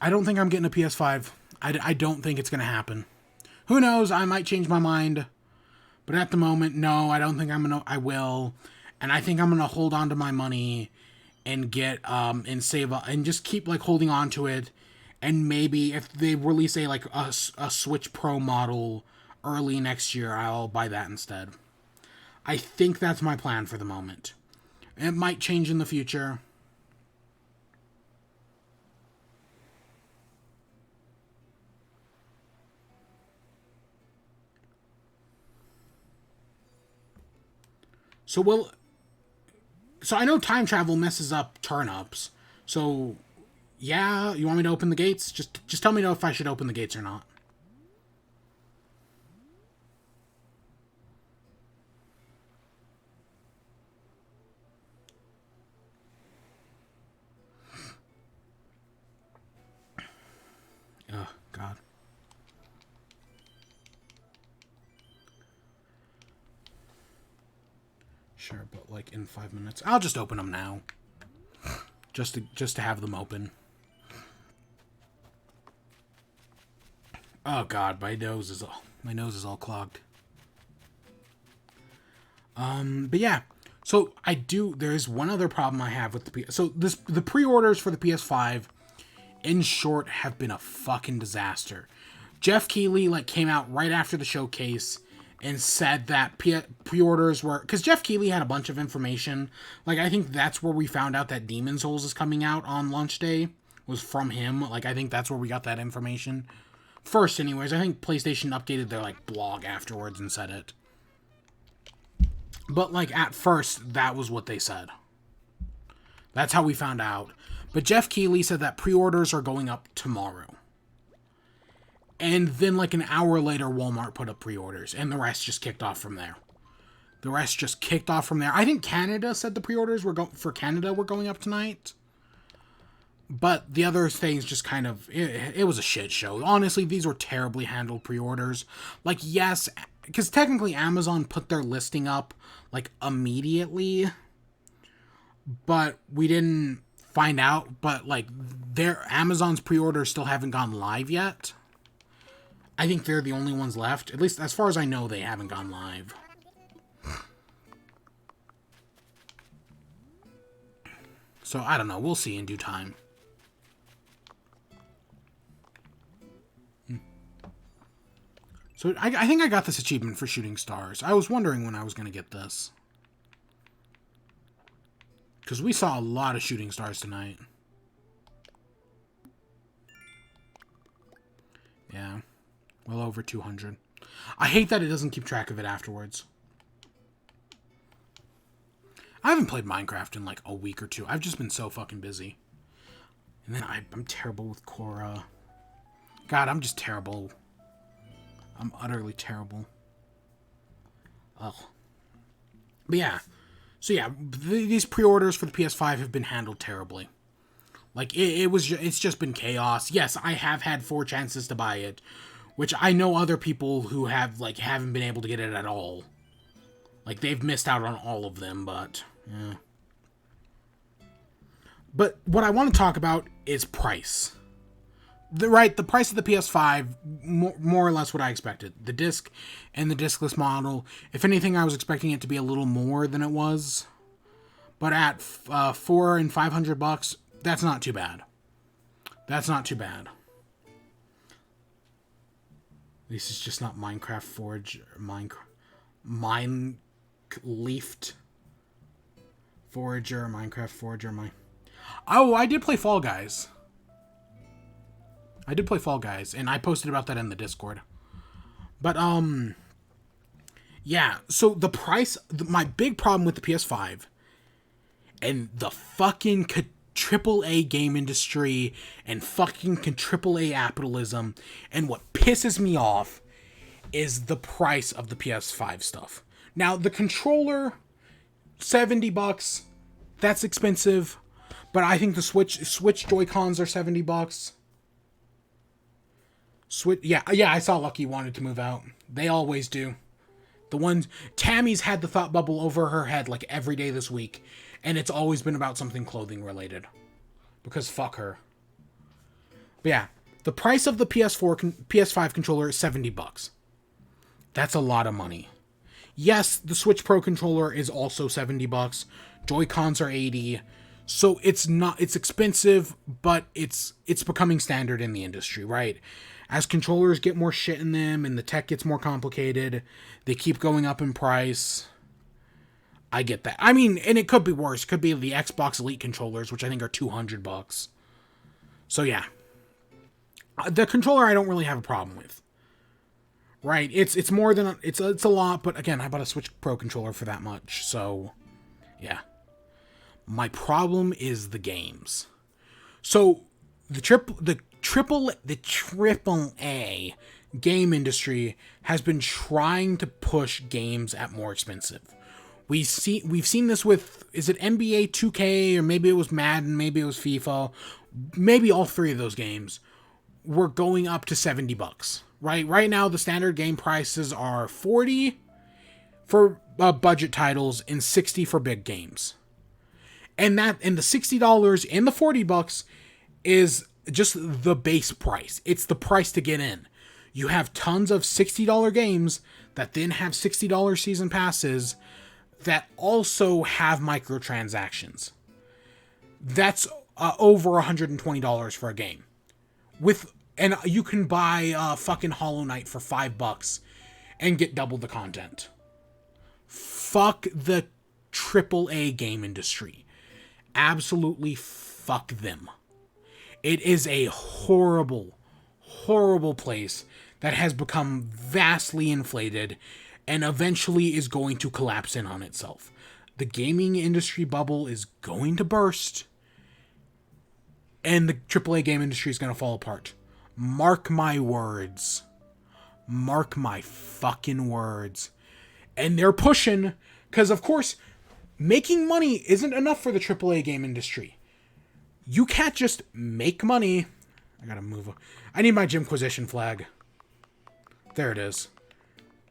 I don't think I'm getting a PS5. I don't think it's gonna happen. Who knows? I might change my mind. But at the moment, no, I don't think I will. And I think I'm gonna hold on to my money and get and save and just keep like holding on to it. And maybe if they release a Switch Pro model early next year, I'll buy that instead. I think that's my plan for the moment. It might change in the future. So I know time travel messes up turnips. So yeah, you want me to open the gates? Just tell me if I should open the gates or not. Oh God. Sure, but like in 5 minutes, I'll just open them now. Just to have them open. Oh God, my nose is all clogged. But yeah. So there's one other problem I have with the pre-orders for the PS5, in short, have been a fucking disaster. Jeff Keighley came out right after the showcase and said that pre-orders were, because Jeff Keighley had a bunch of information. I think that's where we found out that Demon's Souls is coming out on launch day, was from him. I think that's where we got that information first. Anyways, I think PlayStation updated their blog afterwards and said it. But at first, that was what they said. That's how we found out. But Jeff Keighley said that pre-orders are going up tomorrow. And then an hour later, Walmart put up pre-orders, and the rest just kicked off from there. I think Canada said the pre-orders for Canada were going up tonight. But the other things just kind of, it was a shit show. Honestly, these were terribly handled pre-orders. Yes, because technically Amazon put their listing up immediately, but we didn't find out. But their Amazon's pre-orders still haven't gone live yet. I think they're the only ones left. At least as far as I know, they haven't gone live. So I don't know. We'll see in due time. So I think I got this achievement for shooting stars. I was wondering when I was going to get this. Because we saw a lot of shooting stars tonight. Yeah. Well over 200. I hate that it doesn't keep track of it afterwards. I haven't played Minecraft in a week or two. I've just been so fucking busy. And then I'm terrible with Cora. God, I'm just terrible. I'm utterly terrible. Ugh. But yeah. So yeah, these pre-orders for the PS5 have been handled terribly. It's just been chaos. Yes, I have had 4 chances to buy it, which I know other people who have haven't been able to get it at all. They've missed out on all of them, but yeah. But what I want to talk about is price. The price of the PS5, more or less what I expected. The disc and the discless model. If anything, I was expecting it to be a little more than it was. But at $400 and $500, that's not too bad. This is just not Minecraft Forge or Mineleafed Forager, Minecraft Forager. Oh, I did play Fall Guys. And I posted about that in the Discord. But, yeah, so the price, my big problem with the PS5 and the fucking AAA game industry and fucking AAA capitalism, and what pisses me off is the price of the PS5 stuff. Now, the controller, $70, that's expensive, but I think the Switch Joy-Cons are $70. Yeah, I saw Lucky wanted to move out. They always do. The ones Tammy's had the thought bubble over her head like every day this week, and it's always been about something clothing related. Because fuck her. But yeah, the price of the PS5 controller is $70. That's a lot of money. Yes, the Switch Pro controller is also $70. Joy-Cons are $80. So it's expensive, but it's becoming standard in the industry, right? As controllers get more shit in them and the tech gets more complicated, they keep going up in price. I get that. I mean, and it could be worse. It could be the Xbox Elite controllers, which I think are $200. So yeah. The controller I don't really have a problem with. Right? It's more than it's a lot, but again, I bought a Switch Pro controller for that much. So yeah. My problem is the games. So the triple A game industry has been trying to push games at more expensive. We've seen this with, is it NBA 2K, or maybe it was Madden, maybe it was FIFA, maybe all three of those games were going up to $70. Right now the standard game prices are $40 for budget titles and $60 for big games. And the $60 and the $40 is just the base price. It's the price to get in. You have tons of $60 games that then have $60 season passes that also have microtransactions. That's over $120 for a game. And you can buy fucking Hollow Knight for $5 and get double the content. Fuck the AAA game industry. Absolutely fuck them. It is a horrible, horrible place that has become vastly inflated and eventually is going to collapse in on itself. The gaming industry bubble is going to burst and the AAA game industry is going to fall apart. Mark my words. Mark my fucking words. And they're pushing, because of course, making money isn't enough for the AAA game industry. You can't just make money. I gotta move. I need my Jimquisition flag. There it is.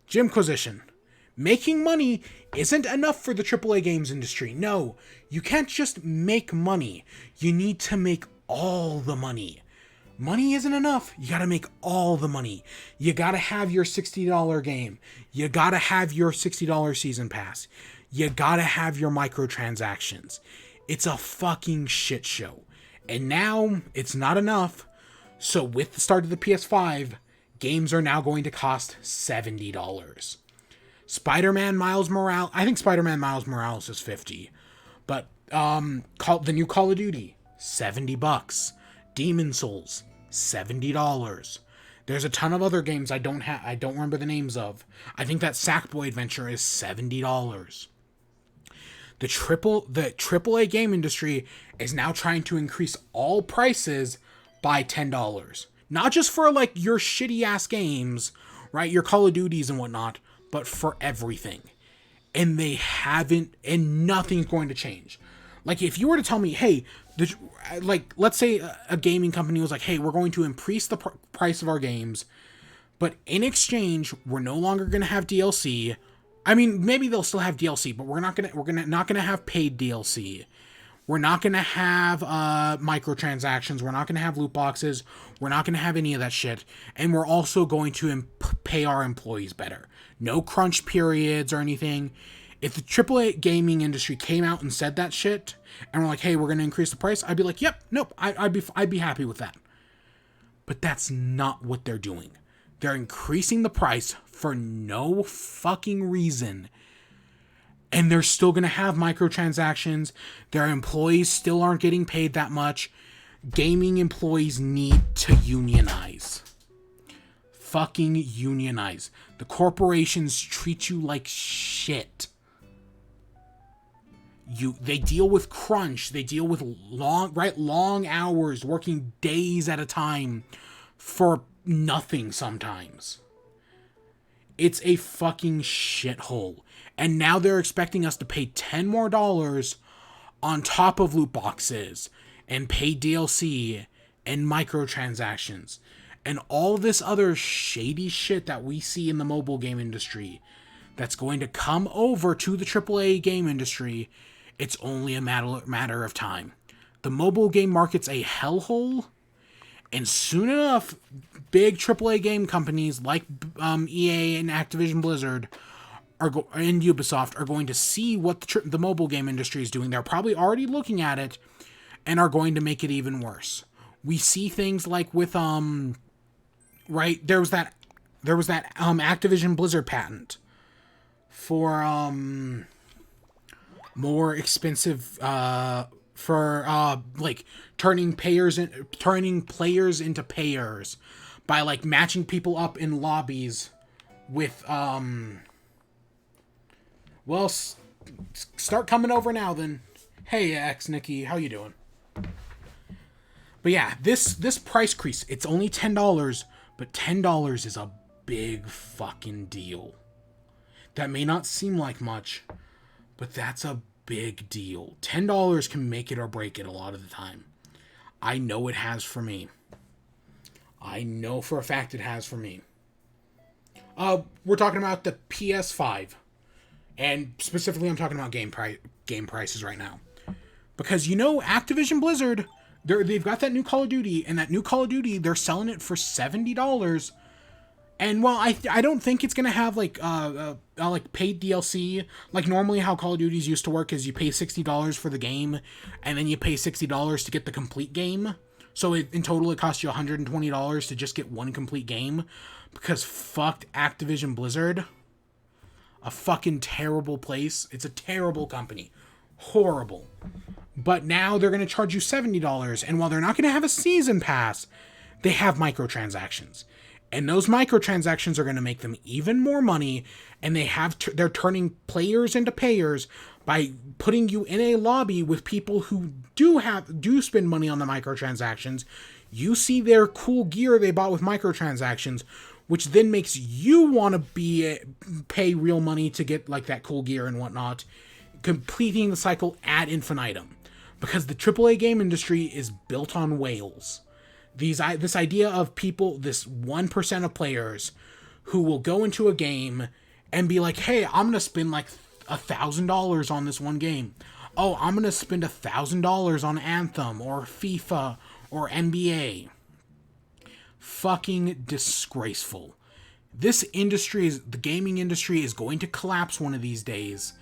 Jimquisition. Making money isn't enough for the AAA games industry. No, you can't just make money. You need to make all the money. Money isn't enough. You gotta make all the money. You gotta have your $60 game. You gotta have your $60 season pass. You gotta have your microtransactions. It's a fucking shit show. And now, it's not enough. So with the start of the PS5, games are now going to cost $70. Spider-Man Miles Morales, I think Spider-Man Miles Morales is $50. But the new Call of Duty, $70. Demon Souls, $70. There's a ton of other games I don't remember the names of. I think that Sackboy Adventure is $70. The AAA game industry is now trying to increase all prices by $10. Not just for like your shitty ass games, right? Your Call of Duties and whatnot, but for everything. And they haven't, and nothing's going to change. Like if you were to tell me, hey, let's say a gaming company was like, hey, we're going to increase the price of our games, but in exchange, we're no longer going to have DLC. I mean, maybe they'll still have DLC, but we're not gonna have paid DLC. We're not gonna have microtransactions. We're not gonna have loot boxes. We're not gonna have any of that shit. And we're also going to pay our employees better. No crunch periods or anything. If the AAA gaming industry came out and said that shit, and we're like, hey, we're gonna increase the price, I'd be like, yep, nope, I'd be happy with that. But that's not what they're doing. They're increasing the price for no fucking reason. And they're still going to have microtransactions. Their employees still aren't getting paid that much. Gaming employees need to unionize. Fucking unionize. The corporations treat you like shit. They deal with crunch. They deal with long hours, working days at a time for nothing sometimes. It's a fucking shithole. And now they're expecting us to pay $10 more on top of loot boxes and pay DLC and microtransactions and all this other shady shit that we see in the mobile game industry that's going to come over to the AAA game industry. It's only a matter of time. The mobile game market's a hellhole, and soon enough, big AAA game companies like EA and Activision Blizzard and Ubisoft are going to see what the mobile game industry is doing. They're probably already looking at it and are going to make it even worse. We see things like with right, there was that Activision Blizzard patent for more expensive for like turning players into payers by like matching people up in lobbies with well, start coming over now then. Hey, Nikki, how you doing? But yeah, this price crease, it's only $10, but $10 is a big fucking deal. That may not seem like much, but that's a big deal. $10 can make it or break it a lot of the time. I know it has for me. I know for a fact it has for me. We're talking about the PS5. And specifically, I'm talking about game prices right now. Because, Activision Blizzard, they've got that new Call of Duty, and that new Call of Duty, they're selling it for $70. And while I don't think it's going to have, like paid DLC, like normally how Call of Duties used to work is you pay $60 for the game, and then you pay $60 to get the complete game. So in total, it costs you $120 to just get one complete game. Because fucked Activision Blizzard. A fucking terrible place. It's a terrible company. Horrible. But now they're going to charge you $70. And while they're not going to have a season pass, they have microtransactions. And those microtransactions are going to make them even more money. And they're turning players into payers by putting you in a lobby with people who do spend money on the microtransactions. You see their cool gear they bought with microtransactions, which then makes you want to pay real money to get like that cool gear and whatnot, completing the cycle ad infinitum. Because the AAA game industry is built on whales. This idea of people, this 1% of players who will go into a game and be like, hey, I'm going to spend like $1,000 on this one game. Oh, I'm going to spend $1,000 on Anthem or FIFA or NBA. Fucking disgraceful. The gaming industry is going to collapse one of these days,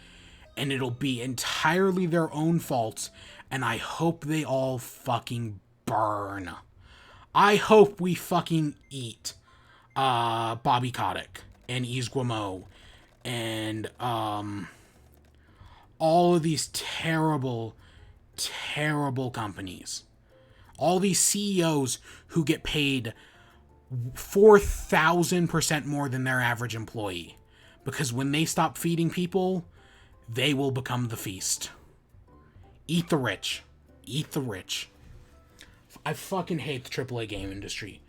and it'll be entirely their own fault, and I hope they all fucking burn. I hope we fucking eat Bobby Kotick and Yves Guillemot and all of these terrible, terrible companies. All these CEOs who get paid 4,000% more than their average employee. Because when they stop feeding people, they will become the feast. Eat the rich. Eat the rich. I fucking hate the AAA game industry.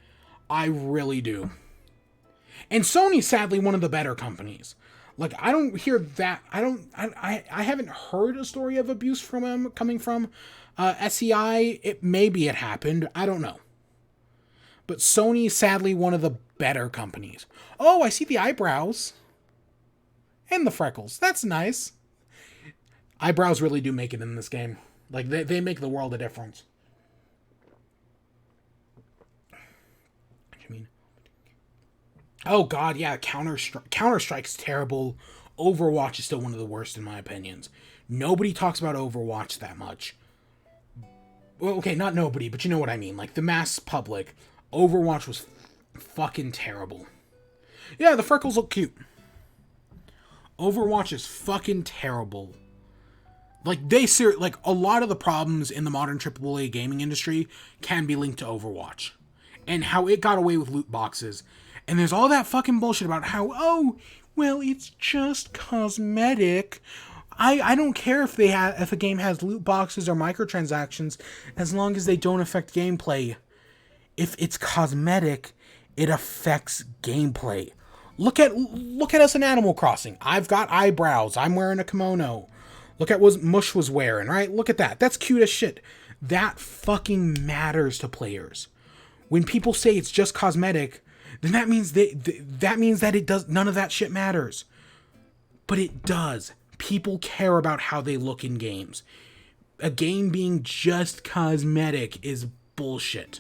I really do. And Sony's sadly one of the better companies. Like, I don't hear that. I haven't heard a story of abuse from them coming from SEI. Maybe it happened. I don't know. But Sony's sadly one of the better companies. Oh, I see the eyebrows. And the freckles. That's nice. Eyebrows really do make it in this game. Like, they make the world a difference. Oh god, yeah, Counter-Strike's terrible. Overwatch is still one of the worst in my opinions. Nobody talks about Overwatch that much. Well, okay, not nobody, but you know what I mean. Like, the mass public. Overwatch was fucking terrible. Yeah, the freckles look cute. Overwatch is fucking terrible. Like, like, a lot of the problems in the modern AAA gaming industry can be linked to Overwatch. And how it got away with loot boxes. And there's all that fucking bullshit about how, oh, well, it's just cosmetic. I don't care if if a game has loot boxes or microtransactions, as long as they don't affect gameplay. If it's cosmetic, it affects gameplay. Look at us in Animal Crossing. I've got eyebrows. I'm wearing a kimono. Look at what Mush was wearing, right? Look at that. That's cute as shit. That fucking matters to players. When people say it's just cosmetic, then that means that it does, none of that shit matters. But it does. People care about how they look in games. A game being just cosmetic is bullshit.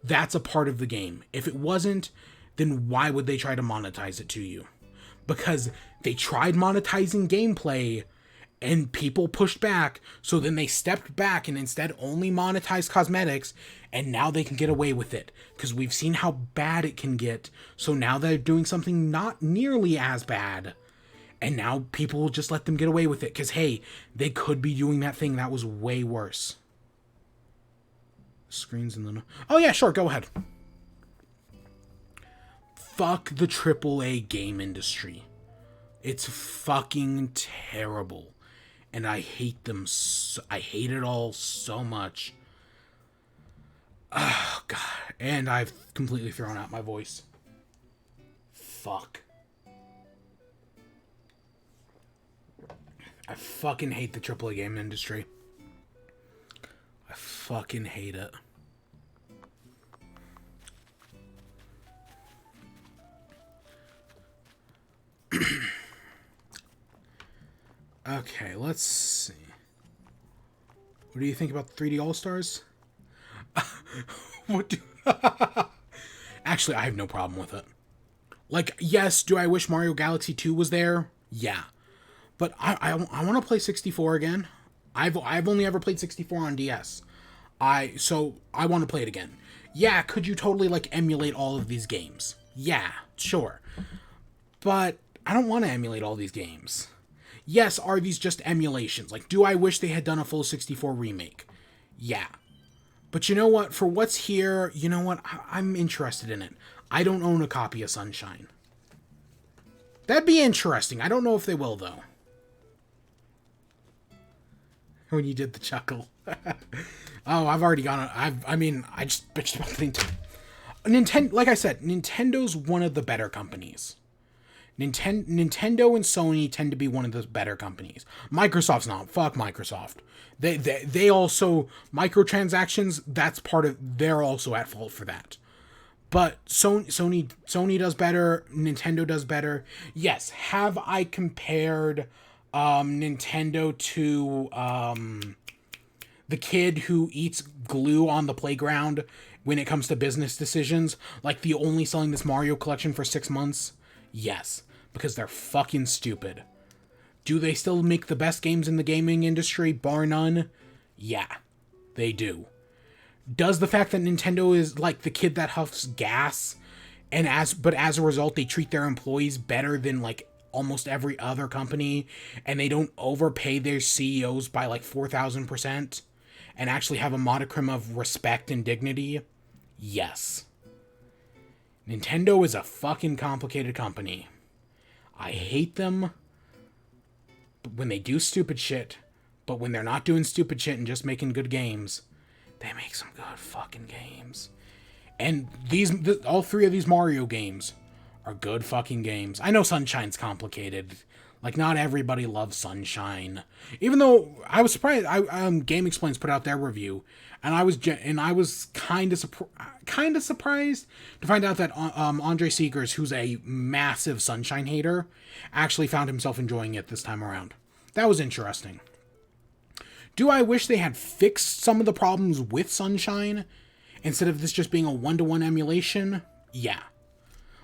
That's a part of the game. If it wasn't, then why would they try to monetize it to you? Because they tried monetizing gameplay and people pushed back, so then they stepped back and instead only monetized cosmetics, and now they can get away with it. Because we've seen how bad it can get, so now they're doing something not nearly as bad. And now people will just let them get away with it, because hey, they could be doing that thing that was way worse. Screens in the... Oh yeah, sure, go ahead. Fuck the AAA game industry. It's fucking terrible. And I hate them I hate it all so much. Oh, God. And I've completely thrown out my voice. Fuck. I fucking hate the AAA game industry. I fucking hate it. Okay, let's see. What do you think about 3D All-Stars? What do... Actually, I have no problem with it. Like, yes, do I wish Mario Galaxy 2 was there? Yeah. But I want to play 64 again. I've only ever played 64 on DS. So I want to play it again. Yeah, could you totally, like, emulate all of these games? Yeah, sure. But I don't want to emulate all these games. Yes, are these just emulations? Like, do I wish they had done a full 64 remake? Yeah. But you know what? For what's here, you know what? I'm interested in it. I don't own a copy of Sunshine. That'd be interesting. I don't know if they will, though. When you did the chuckle. Oh, I've already gone... I just bitched about the Nintendo. Like I said, Nintendo's one of the better companies. Nintendo and Sony tend to be one of the better companies. Microsoft's not. Fuck Microsoft. They also... Microtransactions, that's part of... They're also at fault for that. But Sony does better. Nintendo does better. Yes, have I compared Nintendo to the kid who eats glue on the playground when it comes to business decisions? Like the only selling this Mario collection for 6 months? Yes, because they're fucking stupid. Do they still make the best games in the gaming industry, bar none? Yeah, they do. Does the fact that Nintendo is like the kid that huffs gas, but as a result they treat their employees better than like almost every other company, and they don't overpay their CEOs by like 4,000%, and actually have a modicum of respect and dignity? Yes. Nintendo is a fucking complicated company. I hate them when they do stupid shit, but when they're not doing stupid shit and just making good games, they make some good fucking games. And all three of these Mario games are good fucking games. I know Sunshine's complicated. Like, not everybody loves Sunshine. Even though I was surprised, Game Explains put out their review, and I was kind of surprised to find out that Andre Seegers, who's a massive Sunshine hater, actually found himself enjoying it this time around. That was interesting. Do I wish they had fixed some of the problems with Sunshine instead of this just being a one-to-one emulation? Yeah.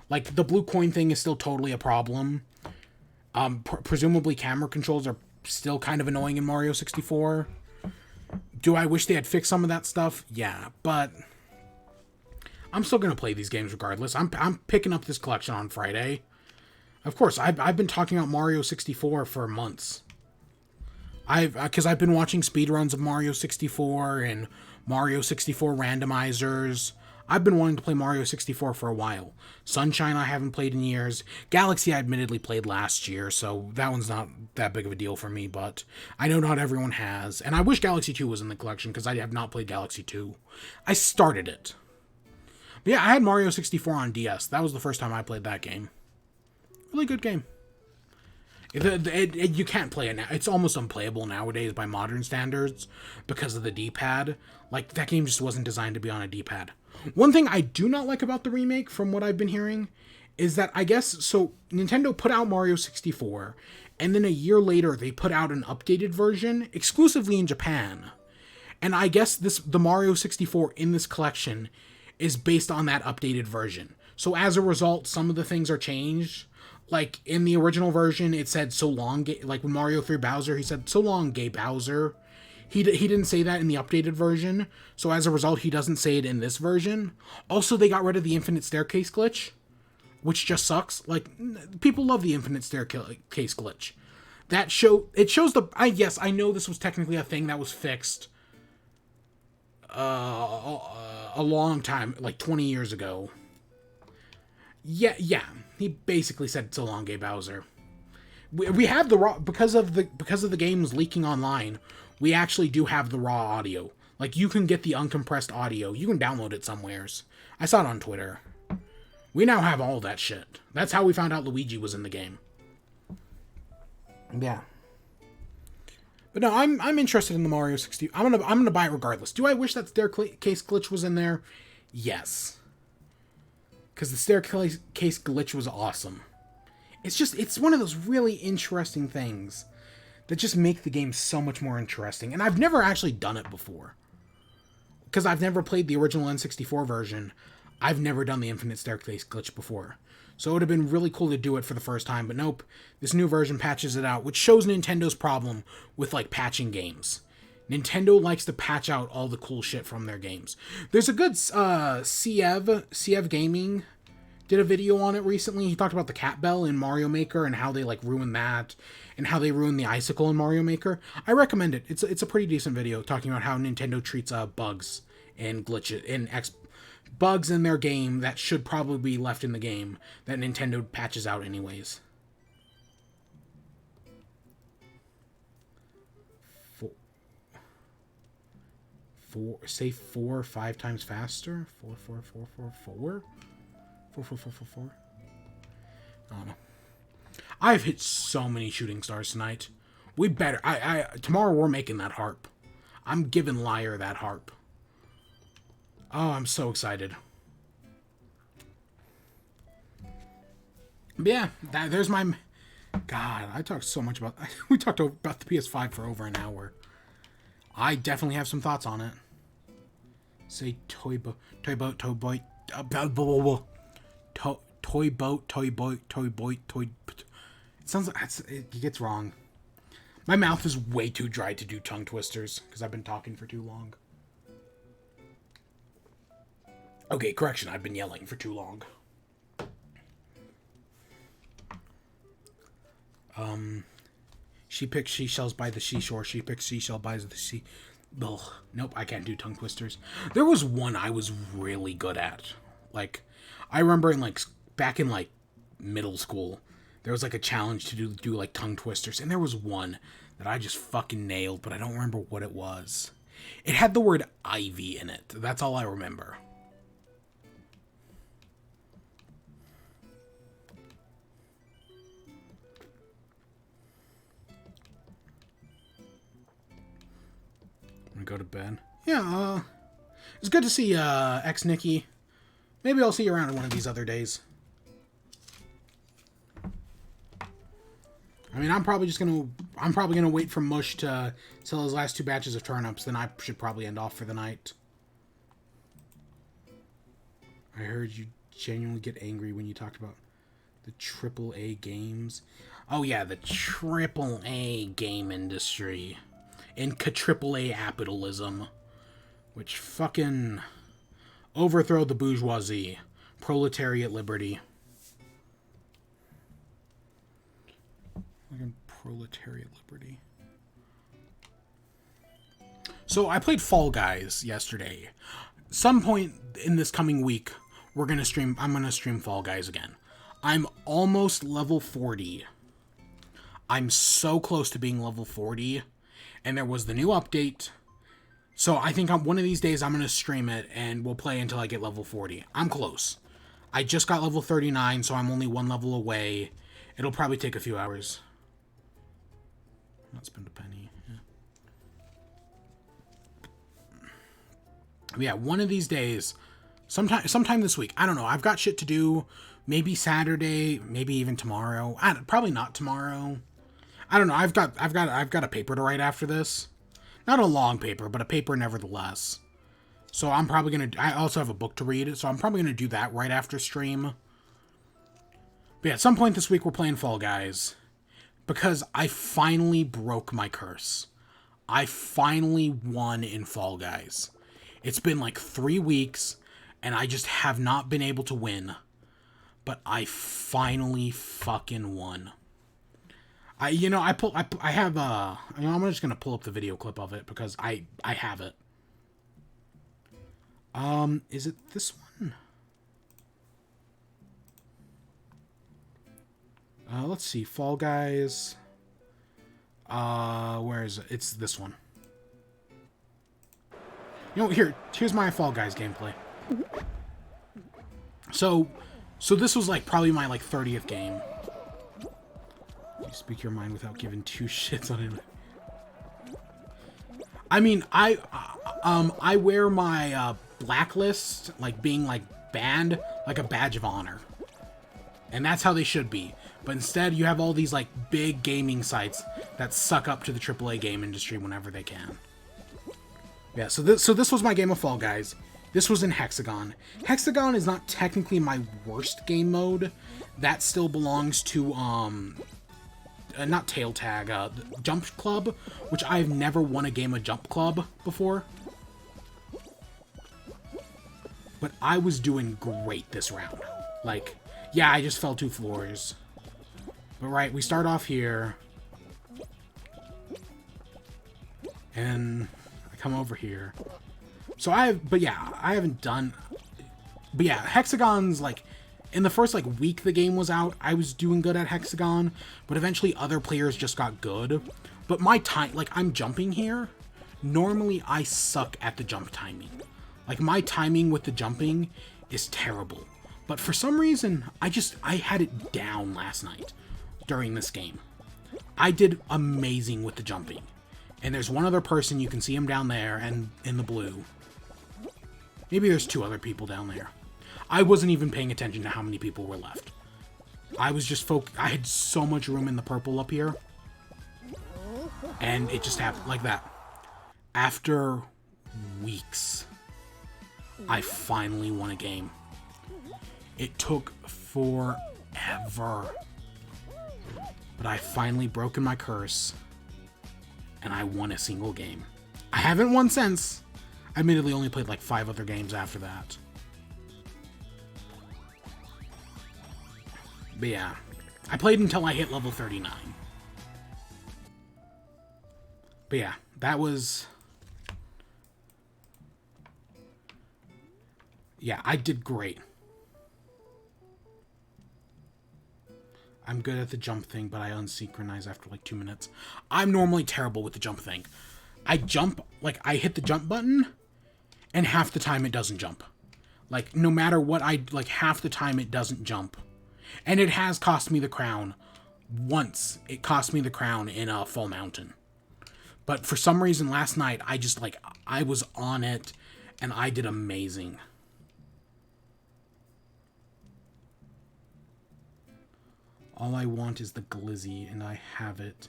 Like, the blue coin thing is still totally a problem. Presumably camera controls are still kind of annoying in Mario 64. Do I wish they had fixed some of that stuff? Yeah, but I'm still going to play these games regardless. I'm picking up this collection on Friday. Of course, I've been talking about Mario 64 for months. Because I've been watching speedruns of Mario 64 and Mario 64 randomizers. I've been wanting to play Mario 64 for a while. Sunshine I haven't played in years. Galaxy I admittedly played last year, so that one's not that big of a deal for me, but I know not everyone has. And I wish Galaxy 2 was in the collection, because I have not played Galaxy 2. I started it. But yeah, I had Mario 64 on DS. That was the first time I played that game. Really good game. You can't play it now. It's almost unplayable nowadays by modern standards because of the D-pad. Like, that game just wasn't designed to be on a D-pad. One thing I do not like about the remake, from what I've been hearing, is that I guess, so Nintendo put out Mario 64, and then a year later they put out an updated version, exclusively in Japan. And I guess the Mario 64 in this collection is based on that updated version. So as a result, some of the things are changed. Like, in the original version, it said, so long, like, when Mario 3 Bowser, he said, so long, gay Bowser. He didn't say that in the updated version, so as a result, he doesn't say it in this version. Also, they got rid of the infinite staircase glitch, which just sucks. Like, people love the infinite staircase glitch. It shows yes, I know this was technically a thing that was fixed a long time, like 20 years ago. Yeah, he basically said so long, gay Bowser. We have the raw, because of the games leaking online, we actually do have the raw audio. Like, you can get the uncompressed audio. You can download it somewheres. I saw it on Twitter. We now have all that shit. That's how we found out Luigi was in the game. Yeah. But no, I'm interested in the Mario 60. I'm gonna buy it regardless. Do I wish that staircase glitch was in there? Yes. Because the staircase glitch was awesome. It's one of those really interesting things that just make the game so much more interesting. And I've never actually done it before. Because I've never played the original N64 version. I've never done the infinite staircase glitch before. So it would have been really cool to do it for the first time, but nope. This new version patches it out, which shows Nintendo's problem with, like, patching games. Nintendo likes to patch out all the cool shit from their games. There's a good Ciev Gaming did a video on it recently. He talked about the cat bell in Mario Maker and how they, like, ruined that, and how they ruined the icicle in Mario Maker. I recommend it. It's a pretty decent video talking about how Nintendo treats bugs and glitches and bugs in their game that should probably be left in the game that Nintendo patches out anyways. Say 4 or 5 times faster. 4 4 4 4 4 4 4 4 4 4. I don't know. I've hit so many shooting stars tonight. We better. Tomorrow we're making that harp. I'm giving Liar that harp. Oh, I'm so excited. But yeah, there's my... God, I talked so much about... We talked about the PS5 for over an hour. I definitely have some thoughts on it. Say toy boat. It sounds like... It gets wrong. My mouth is way too dry to do tongue twisters, because I've been talking for too long. Okay, correction, I've been yelling for too long. She picks seashells by the seashore. She picks seashell by the sea. Ugh. Nope, I can't do tongue twisters. There was one I was really good at. Like, I remember back in middle school, there was like a challenge to do like tongue twisters, and there was one that I just fucking nailed, but I don't remember what it was. It had the word Ivy in it. That's all I remember. Go to bed. Yeah, it's good to see ex Nikki. Maybe I'll see you around one of these other days. I mean, I'm probably gonna wait for Mush to sell his last 2 batches of turnips. Then I should probably end off for the night. I heard you genuinely get angry when you talked about the AAA games. Oh yeah, the AAA game industry. And AAA capitalism, which fucking overthrow the bourgeoisie, proletariat liberty. Fucking proletariat liberty. So I played Fall Guys yesterday. Some point in this coming week, I'm gonna stream Fall Guys again. I'm almost level 40. I'm so close to being level 40. And there was the new update. So I think one of these days I'm gonna stream it and we'll play until I get level 40. I'm close. I just got level 39, so I'm only one level away. It'll probably take a few hours. Not spend a penny. Yeah, one of these days, sometime this week. I don't know. I've got shit to do. Maybe Saturday, maybe even tomorrow. Probably not tomorrow. I don't know. I've got a paper to write after this. Not a long paper, but a paper nevertheless. So I'm probably gonna. I also have a book to read, so I'm probably gonna do that right after stream. But yeah, at some point this week we're playing Fall Guys. Because I finally broke my curse. I finally won in Fall Guys. It's been like 3 weeks, and I just have not been able to win. But I finally fucking won. I'm just gonna pull up the video clip of it because I have it. Is it this one? Let's see, Fall Guys. Where is it? It's this one. You know, here's my Fall Guys gameplay. So this was like probably my 30th game. You speak your mind without giving two shits on it. I mean, I wear my blacklist, being banned, like a badge of honor. And that's how they should be. But instead, you have all these big gaming sites that suck up to the AAA game industry whenever they can. Yeah, so this was my game of Fall Guys. This was in Hexagon. Hexagon is not technically my worst game mode. That still belongs to not Tail Tag, Jump Club, which I've never won a game of Jump Club before. But I was doing great this round. Yeah, I just fell 2 floors. But right, we start off here. And I come over here. So I haven't done... But yeah, Hexagon's in the first week the game was out, I was doing good at Hexagon, but eventually other players just got good. But my time, I'm jumping here. Normally I suck at the jump timing. My timing with the jumping is terrible. But for some reason, I had it down last night during this game. I did amazing with the jumping. And there's one other person, you can see him down there and in the blue. Maybe there's 2 other people down there. I wasn't even paying attention to how many people were left. I was just I had so much room in the purple up here. And it just happened like that. After weeks, I finally won a game. It took forever. But I finally broken my curse. And I won a single game. I haven't won since. I admittedly only played 5 other games after that. But yeah, I played until I hit level 39. But yeah, that was... Yeah, I did great. I'm good at the jump thing, but I unsynchronize after 2 minutes. I'm normally terrible with the jump thing. I jump, I hit the jump button, and half the time it doesn't jump. No matter what half the time it doesn't jump. And it has cost me the crown. Once, it cost me the crown in Fall Mountain. But for some reason last night, I just, I was on it, and I did amazing. All I want is the glizzy, and I have it.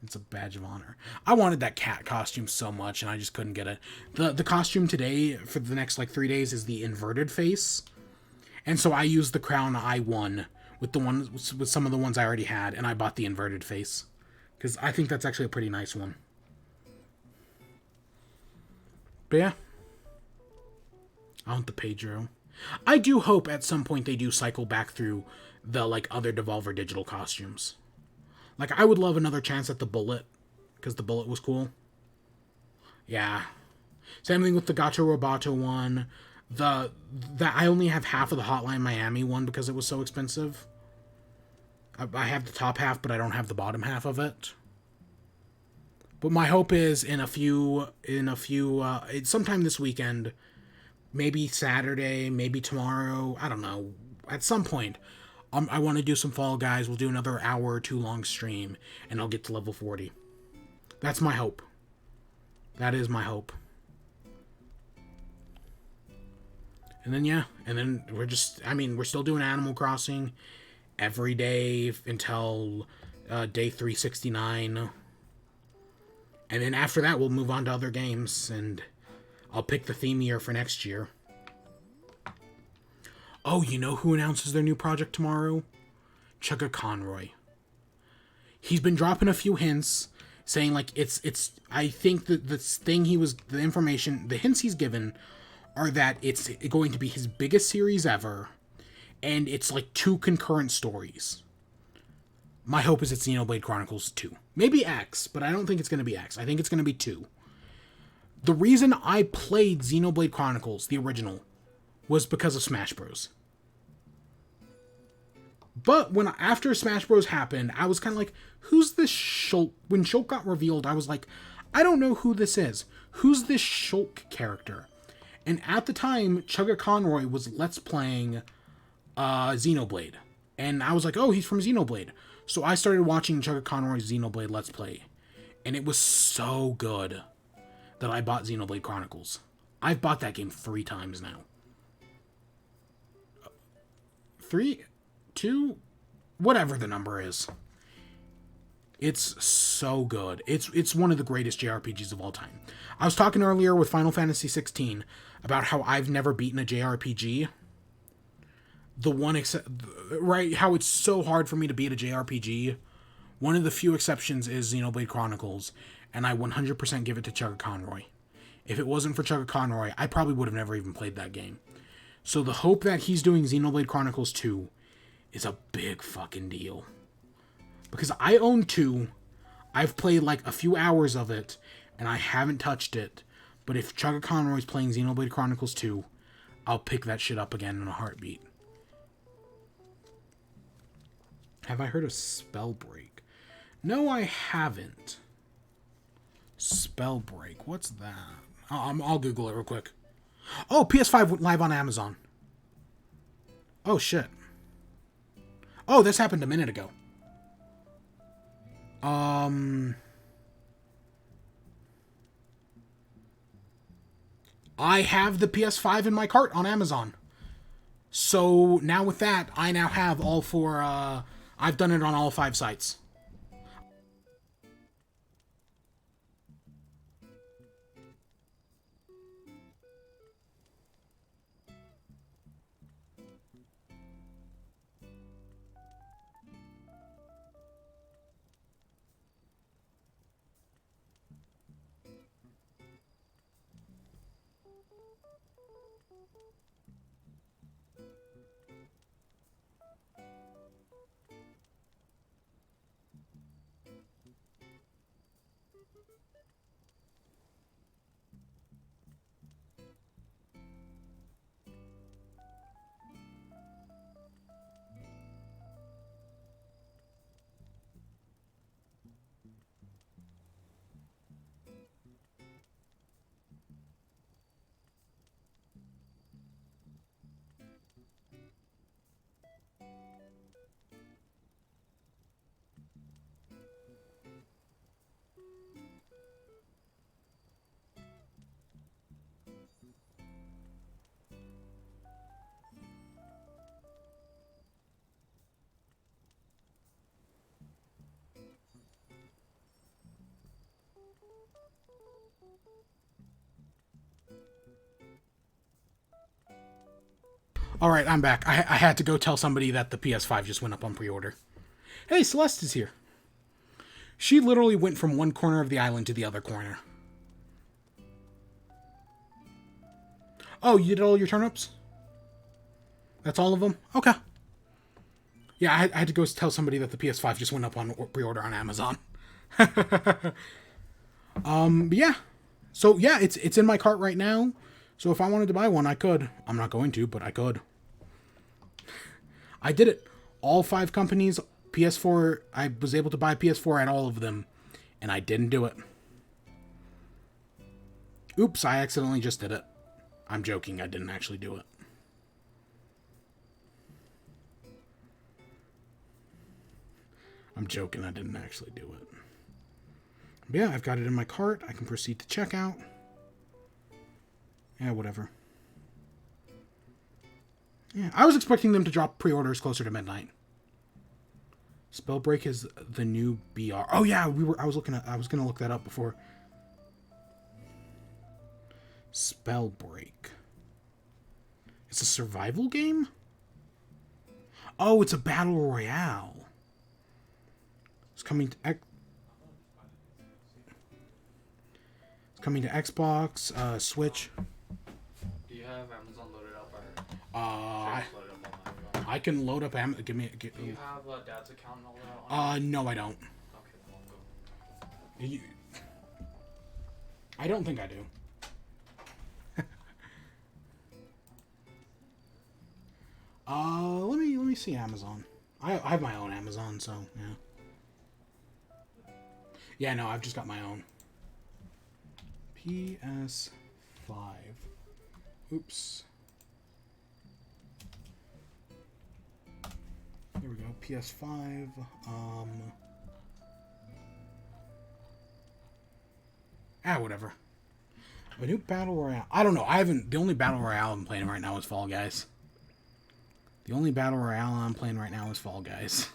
It's a badge of honor. I wanted that cat costume so much, and I just couldn't get it. The costume today, for the next, 3 days, is the inverted face. And so I used the crown I won with some of the ones I already had, and I bought the inverted face. Because I think that's actually a pretty nice one. But yeah. I want the Pedro. I do hope at some point they do cycle back through the, other Devolver Digital costumes. Like, I would love another chance at the Bullet, because the Bullet was cool. Yeah. Same thing with the Gato Roboto one. That I only have half of the Hotline Miami one because it was so expensive. I have the top half, but I don't have the bottom half of it. But my hope is sometime this weekend, maybe Saturday, maybe tomorrow, I don't know, at some point, I want to do some Fall Guys. We'll do another hour or two long stream, and I'll get to level 40. That's my hope. That is my hope. And then, yeah, and then we're still doing Animal Crossing every day until day 369. And then after that, we'll move on to other games, and I'll pick the theme year for next year. Oh, you know who announces their new project tomorrow? Chugga Conroy. He's been dropping a few hints, saying, like, it's I think that the hints he's given are that it's going to be his biggest series ever, and it's like 2 concurrent stories. My hope is it's Xenoblade Chronicles 2. Maybe X, but I don't think it's going to be X. I think it's going to be 2. The reason I played Xenoblade Chronicles, the original, was because of Smash Bros. But after Smash Bros. Happened, I was kind of like, who's this Shulk? When Shulk got revealed, I was like, I don't know who this is. Who's this Shulk character? And at the time, Chugga Conroy was Let's Playing Xenoblade. And I was like, oh, he's from Xenoblade. So I started watching Chugga Conroy's Xenoblade Let's Play. And it was so good that I bought Xenoblade Chronicles. I've bought that game 3 times now. 3? 2? Whatever the number is. It's so good. It's one of the greatest JRPGs of all time. I was talking earlier with Final Fantasy 16 about how I've never beaten a JRPG. How it's so hard for me to beat a JRPG. One of the few exceptions is Xenoblade Chronicles, and I 100% give it to Chugga Conroy. If it wasn't for Chugga Conroy, I probably would have never even played that game. So the hope that he's doing Xenoblade Chronicles 2 is a big fucking deal. Because I own 2, I've played like a few hours of it, and I haven't touched it. But if Chugga Conroy's playing Xenoblade Chronicles 2, I'll pick that shit up again in a heartbeat. Have I heard of Spellbreak? No, I haven't. Spellbreak, what's that? I'll Google it real quick. Oh, PS5 live on Amazon. Oh, shit. Oh, this happened a minute ago. I have the PS5 in my cart on Amazon. So now with that, I now have all 4, I've done it on all 5 sites. Alright, I'm back. I had to go tell somebody that the PS5 just went up on pre-order. Hey, Celeste is here. She literally went from one corner of the island to the other corner. Oh, you did all your turnips? That's all of them? Okay. Yeah, I had to go tell somebody that the PS5 just went up on pre-order on Amazon. But yeah. So yeah, it's in my cart right now. So if I wanted to buy one, I could. I'm not going to, but I could. I did it. All 5 companies, PS4, I was able to buy PS4 at all of them, and I didn't do it. Oops, I accidentally just did it. I'm joking, I didn't actually do it. I'm joking, I didn't actually do it. But yeah, I've got it in my cart. I can proceed to checkout. Yeah, whatever. Yeah, I was expecting them to drop pre-orders closer to midnight. Spellbreak is the new BR. Oh yeah, I was gonna look that up before. Spellbreak. It's a survival game? Oh, it's a battle royale. It's coming to Xbox, Switch. Do you have Amazon loaded up or? I can load up Amazon. Do you have Dad's account and all that? No, I don't. Okay, then I'll go. I don't think I do. Let me see Amazon. I have my own Amazon, so yeah. Yeah, no, I've just got my own. PS5. Oops. There we go. PS5. Whatever. A new battle royale. I don't know. The only battle royale I'm playing right now is Fall Guys. The only battle royale I'm playing right now is Fall Guys.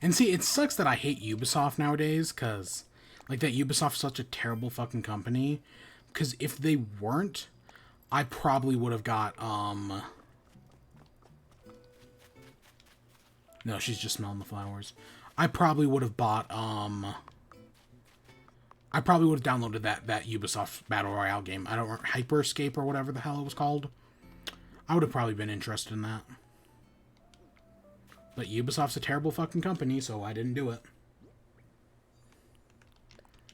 And see, it sucks that I hate Ubisoft nowadays, because, like, that Ubisoft's such a terrible fucking company. Because if they weren't, I probably would have got, No, she's just smelling the flowers. I probably would have bought, I probably would have downloaded that Ubisoft Battle Royale game. I don't remember, Hyperscape or whatever the hell it was called. I would have probably been interested in that. But Ubisoft's a terrible fucking company, so I didn't do it.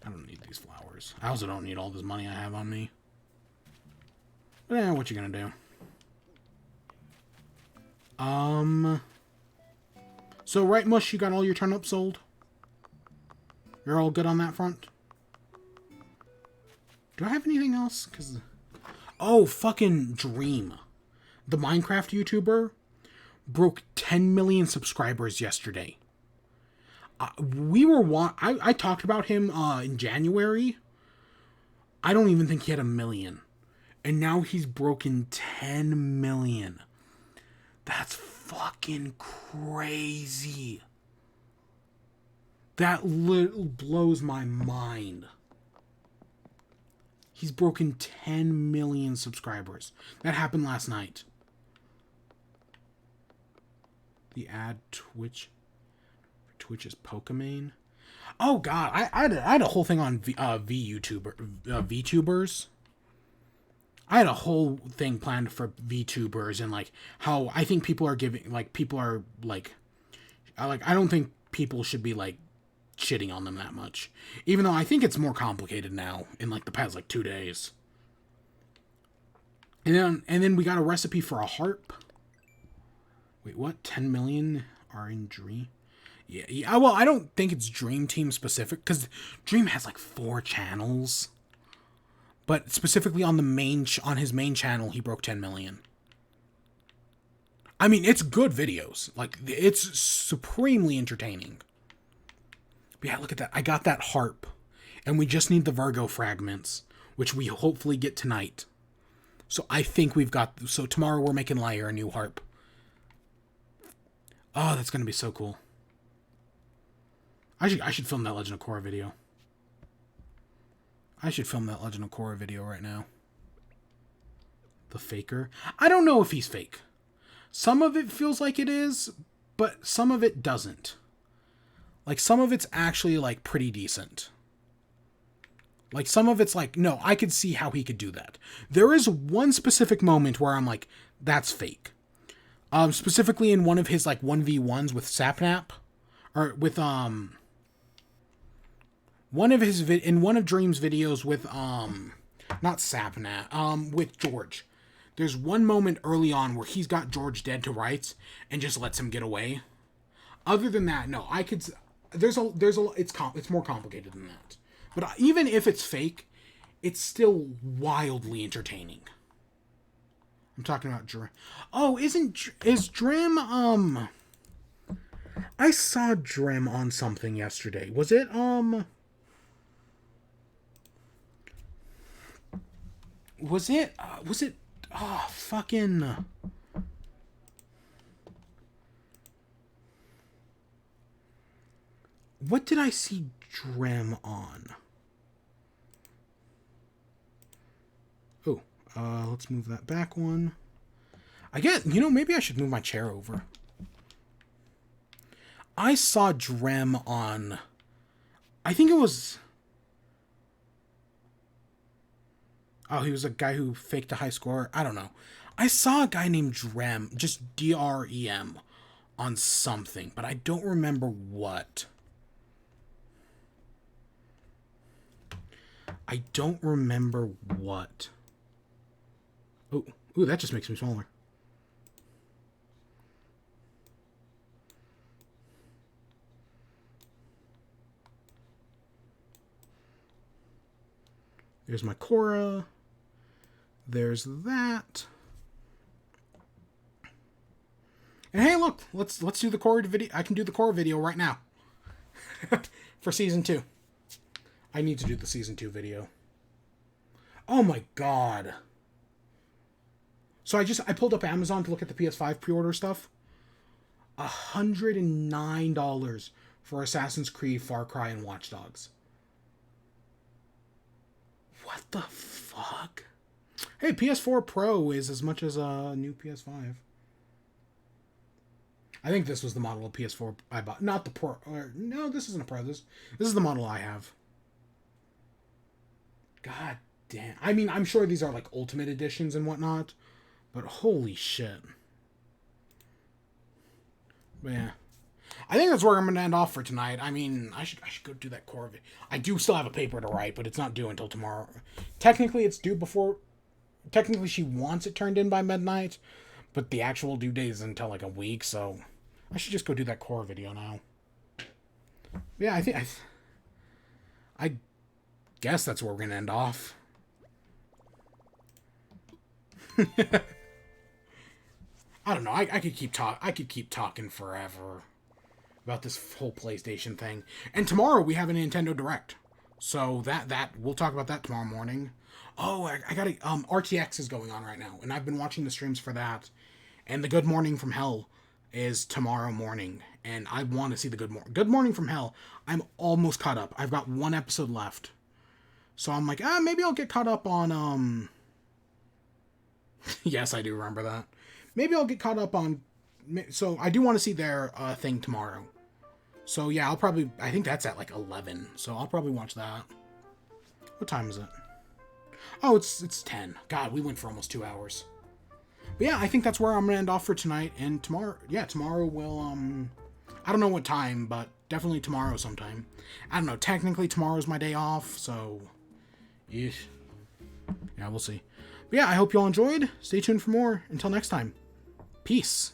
I don't need these flowers. I also don't need all this money I have on me. But yeah, what you gonna do? So, right, Mush, you got all your turnips sold? You're all good on that front? Do I have anything else? Cause... Oh, fucking Dream. The Minecraft YouTuber broke 10 million subscribers yesterday. I talked about him in January. I don't even think he had 1 million. And now he's broken 10 million. That's fucking crazy. That blows my mind. He's broken 10 million subscribers. That happened last night. The ad Twitch. Twitch is Pokemon. Oh god, I had a whole thing on VTubers. I had a whole thing planned for VTubers and like how I think people are giving like I don't think people should be like shitting on them that much. Even though I think it's more complicated now in like the past like 2 days. And then we got a recipe for a harp. Wait, what? 10 million are in Dream? Yeah. Well, I don't think it's Dream Team specific because Dream has like 4 channels. But specifically on on his main channel, he broke 10 million. I mean, it's good videos. Like, it's supremely entertaining. But yeah, look at that. I got that harp. And we just need the Virgo fragments, which we hopefully get tonight. So I think we've got... So tomorrow we're making Lyre a new harp. Oh, that's going to be so cool. I should film that Legend of Korra video. I should film that Legend of Korra video right now. The Faker. I don't know if he's fake. Some of it feels like it is, but some of it doesn't. Like, some of it's actually, like, pretty decent. Like, some of it's like, no, I could see how he could do that. There is one specific moment where I'm like, that's fake. Specifically in one of his, like, 1v1s with Sapnap. Or with, one of his, in one of Dream's videos with, not Sapnap, with George. There's one moment early on where he's got George dead to rights and just lets him get away. Other than that, no, I could, it's more complicated than that. But even if it's fake, it's still wildly entertaining. I'm talking about Drim. Oh, is Drim, I saw Drim on something yesterday. Was it, oh, fucking... What did I see Drim on? Oh, let's move that back one. I guess, maybe I should move my chair over. I saw Drem on... I think it was... Oh, he was a guy who faked a high score. I don't know. I saw a guy named Drem, just D-R-E-M, on something, but I don't remember what. I don't remember what. Oh, ooh, that just makes me smaller. There's my Cora. There's that. And hey, look, let's do the Cora video. I can do the Cora video right now. For season 2. I need to do the season 2 video. Oh my god. So I pulled up Amazon to look at the PS5 pre-order stuff. $109 for Assassin's Creed, Far Cry, and Watch Dogs. What the fuck? Hey, PS4 Pro is as much as a new PS5. I think this was the model of PS4 I bought. Not the Pro. No, this isn't a Pro. This is the model I have. God damn. I mean, I'm sure these are like Ultimate Editions and whatnot. But holy shit. But yeah. I think that's where I'm going to end off for tonight. I mean, I should go do that core video. I do still have a paper to write, but it's not due until tomorrow. Technically, it's due before... Technically, she wants it turned in by midnight, but the actual due date is until like a week, so I should just go do that core video now. Yeah, I guess that's where we're going to end off. I don't know. I could keep talking forever about this whole PlayStation thing. And tomorrow we have a Nintendo Direct. So that we'll talk about that tomorrow morning. Oh, I gotta RTX is going on right now, and I've been watching the streams for that. And the Good Morning from Hell is tomorrow morning, and I want to see the Good Morning from Hell. I'm almost caught up. I've got one episode left. So I'm like, maybe I'll get caught up on Yes, I do remember that. Maybe I'll get caught up on... So, I do want to see their thing tomorrow. So, yeah, I think that's at, like, 11. So, I'll probably watch that. What time is it? Oh, it's 10. God, we went for almost 2 hours. But, yeah, I think that's where I'm going to end off for tonight. And tomorrow... Yeah, tomorrow will, I don't know what time, but definitely tomorrow sometime. I don't know. Technically, tomorrow's my day off, so... Yeah, we'll see. But yeah, I hope you all enjoyed. Stay tuned for more. Until next time. Peace.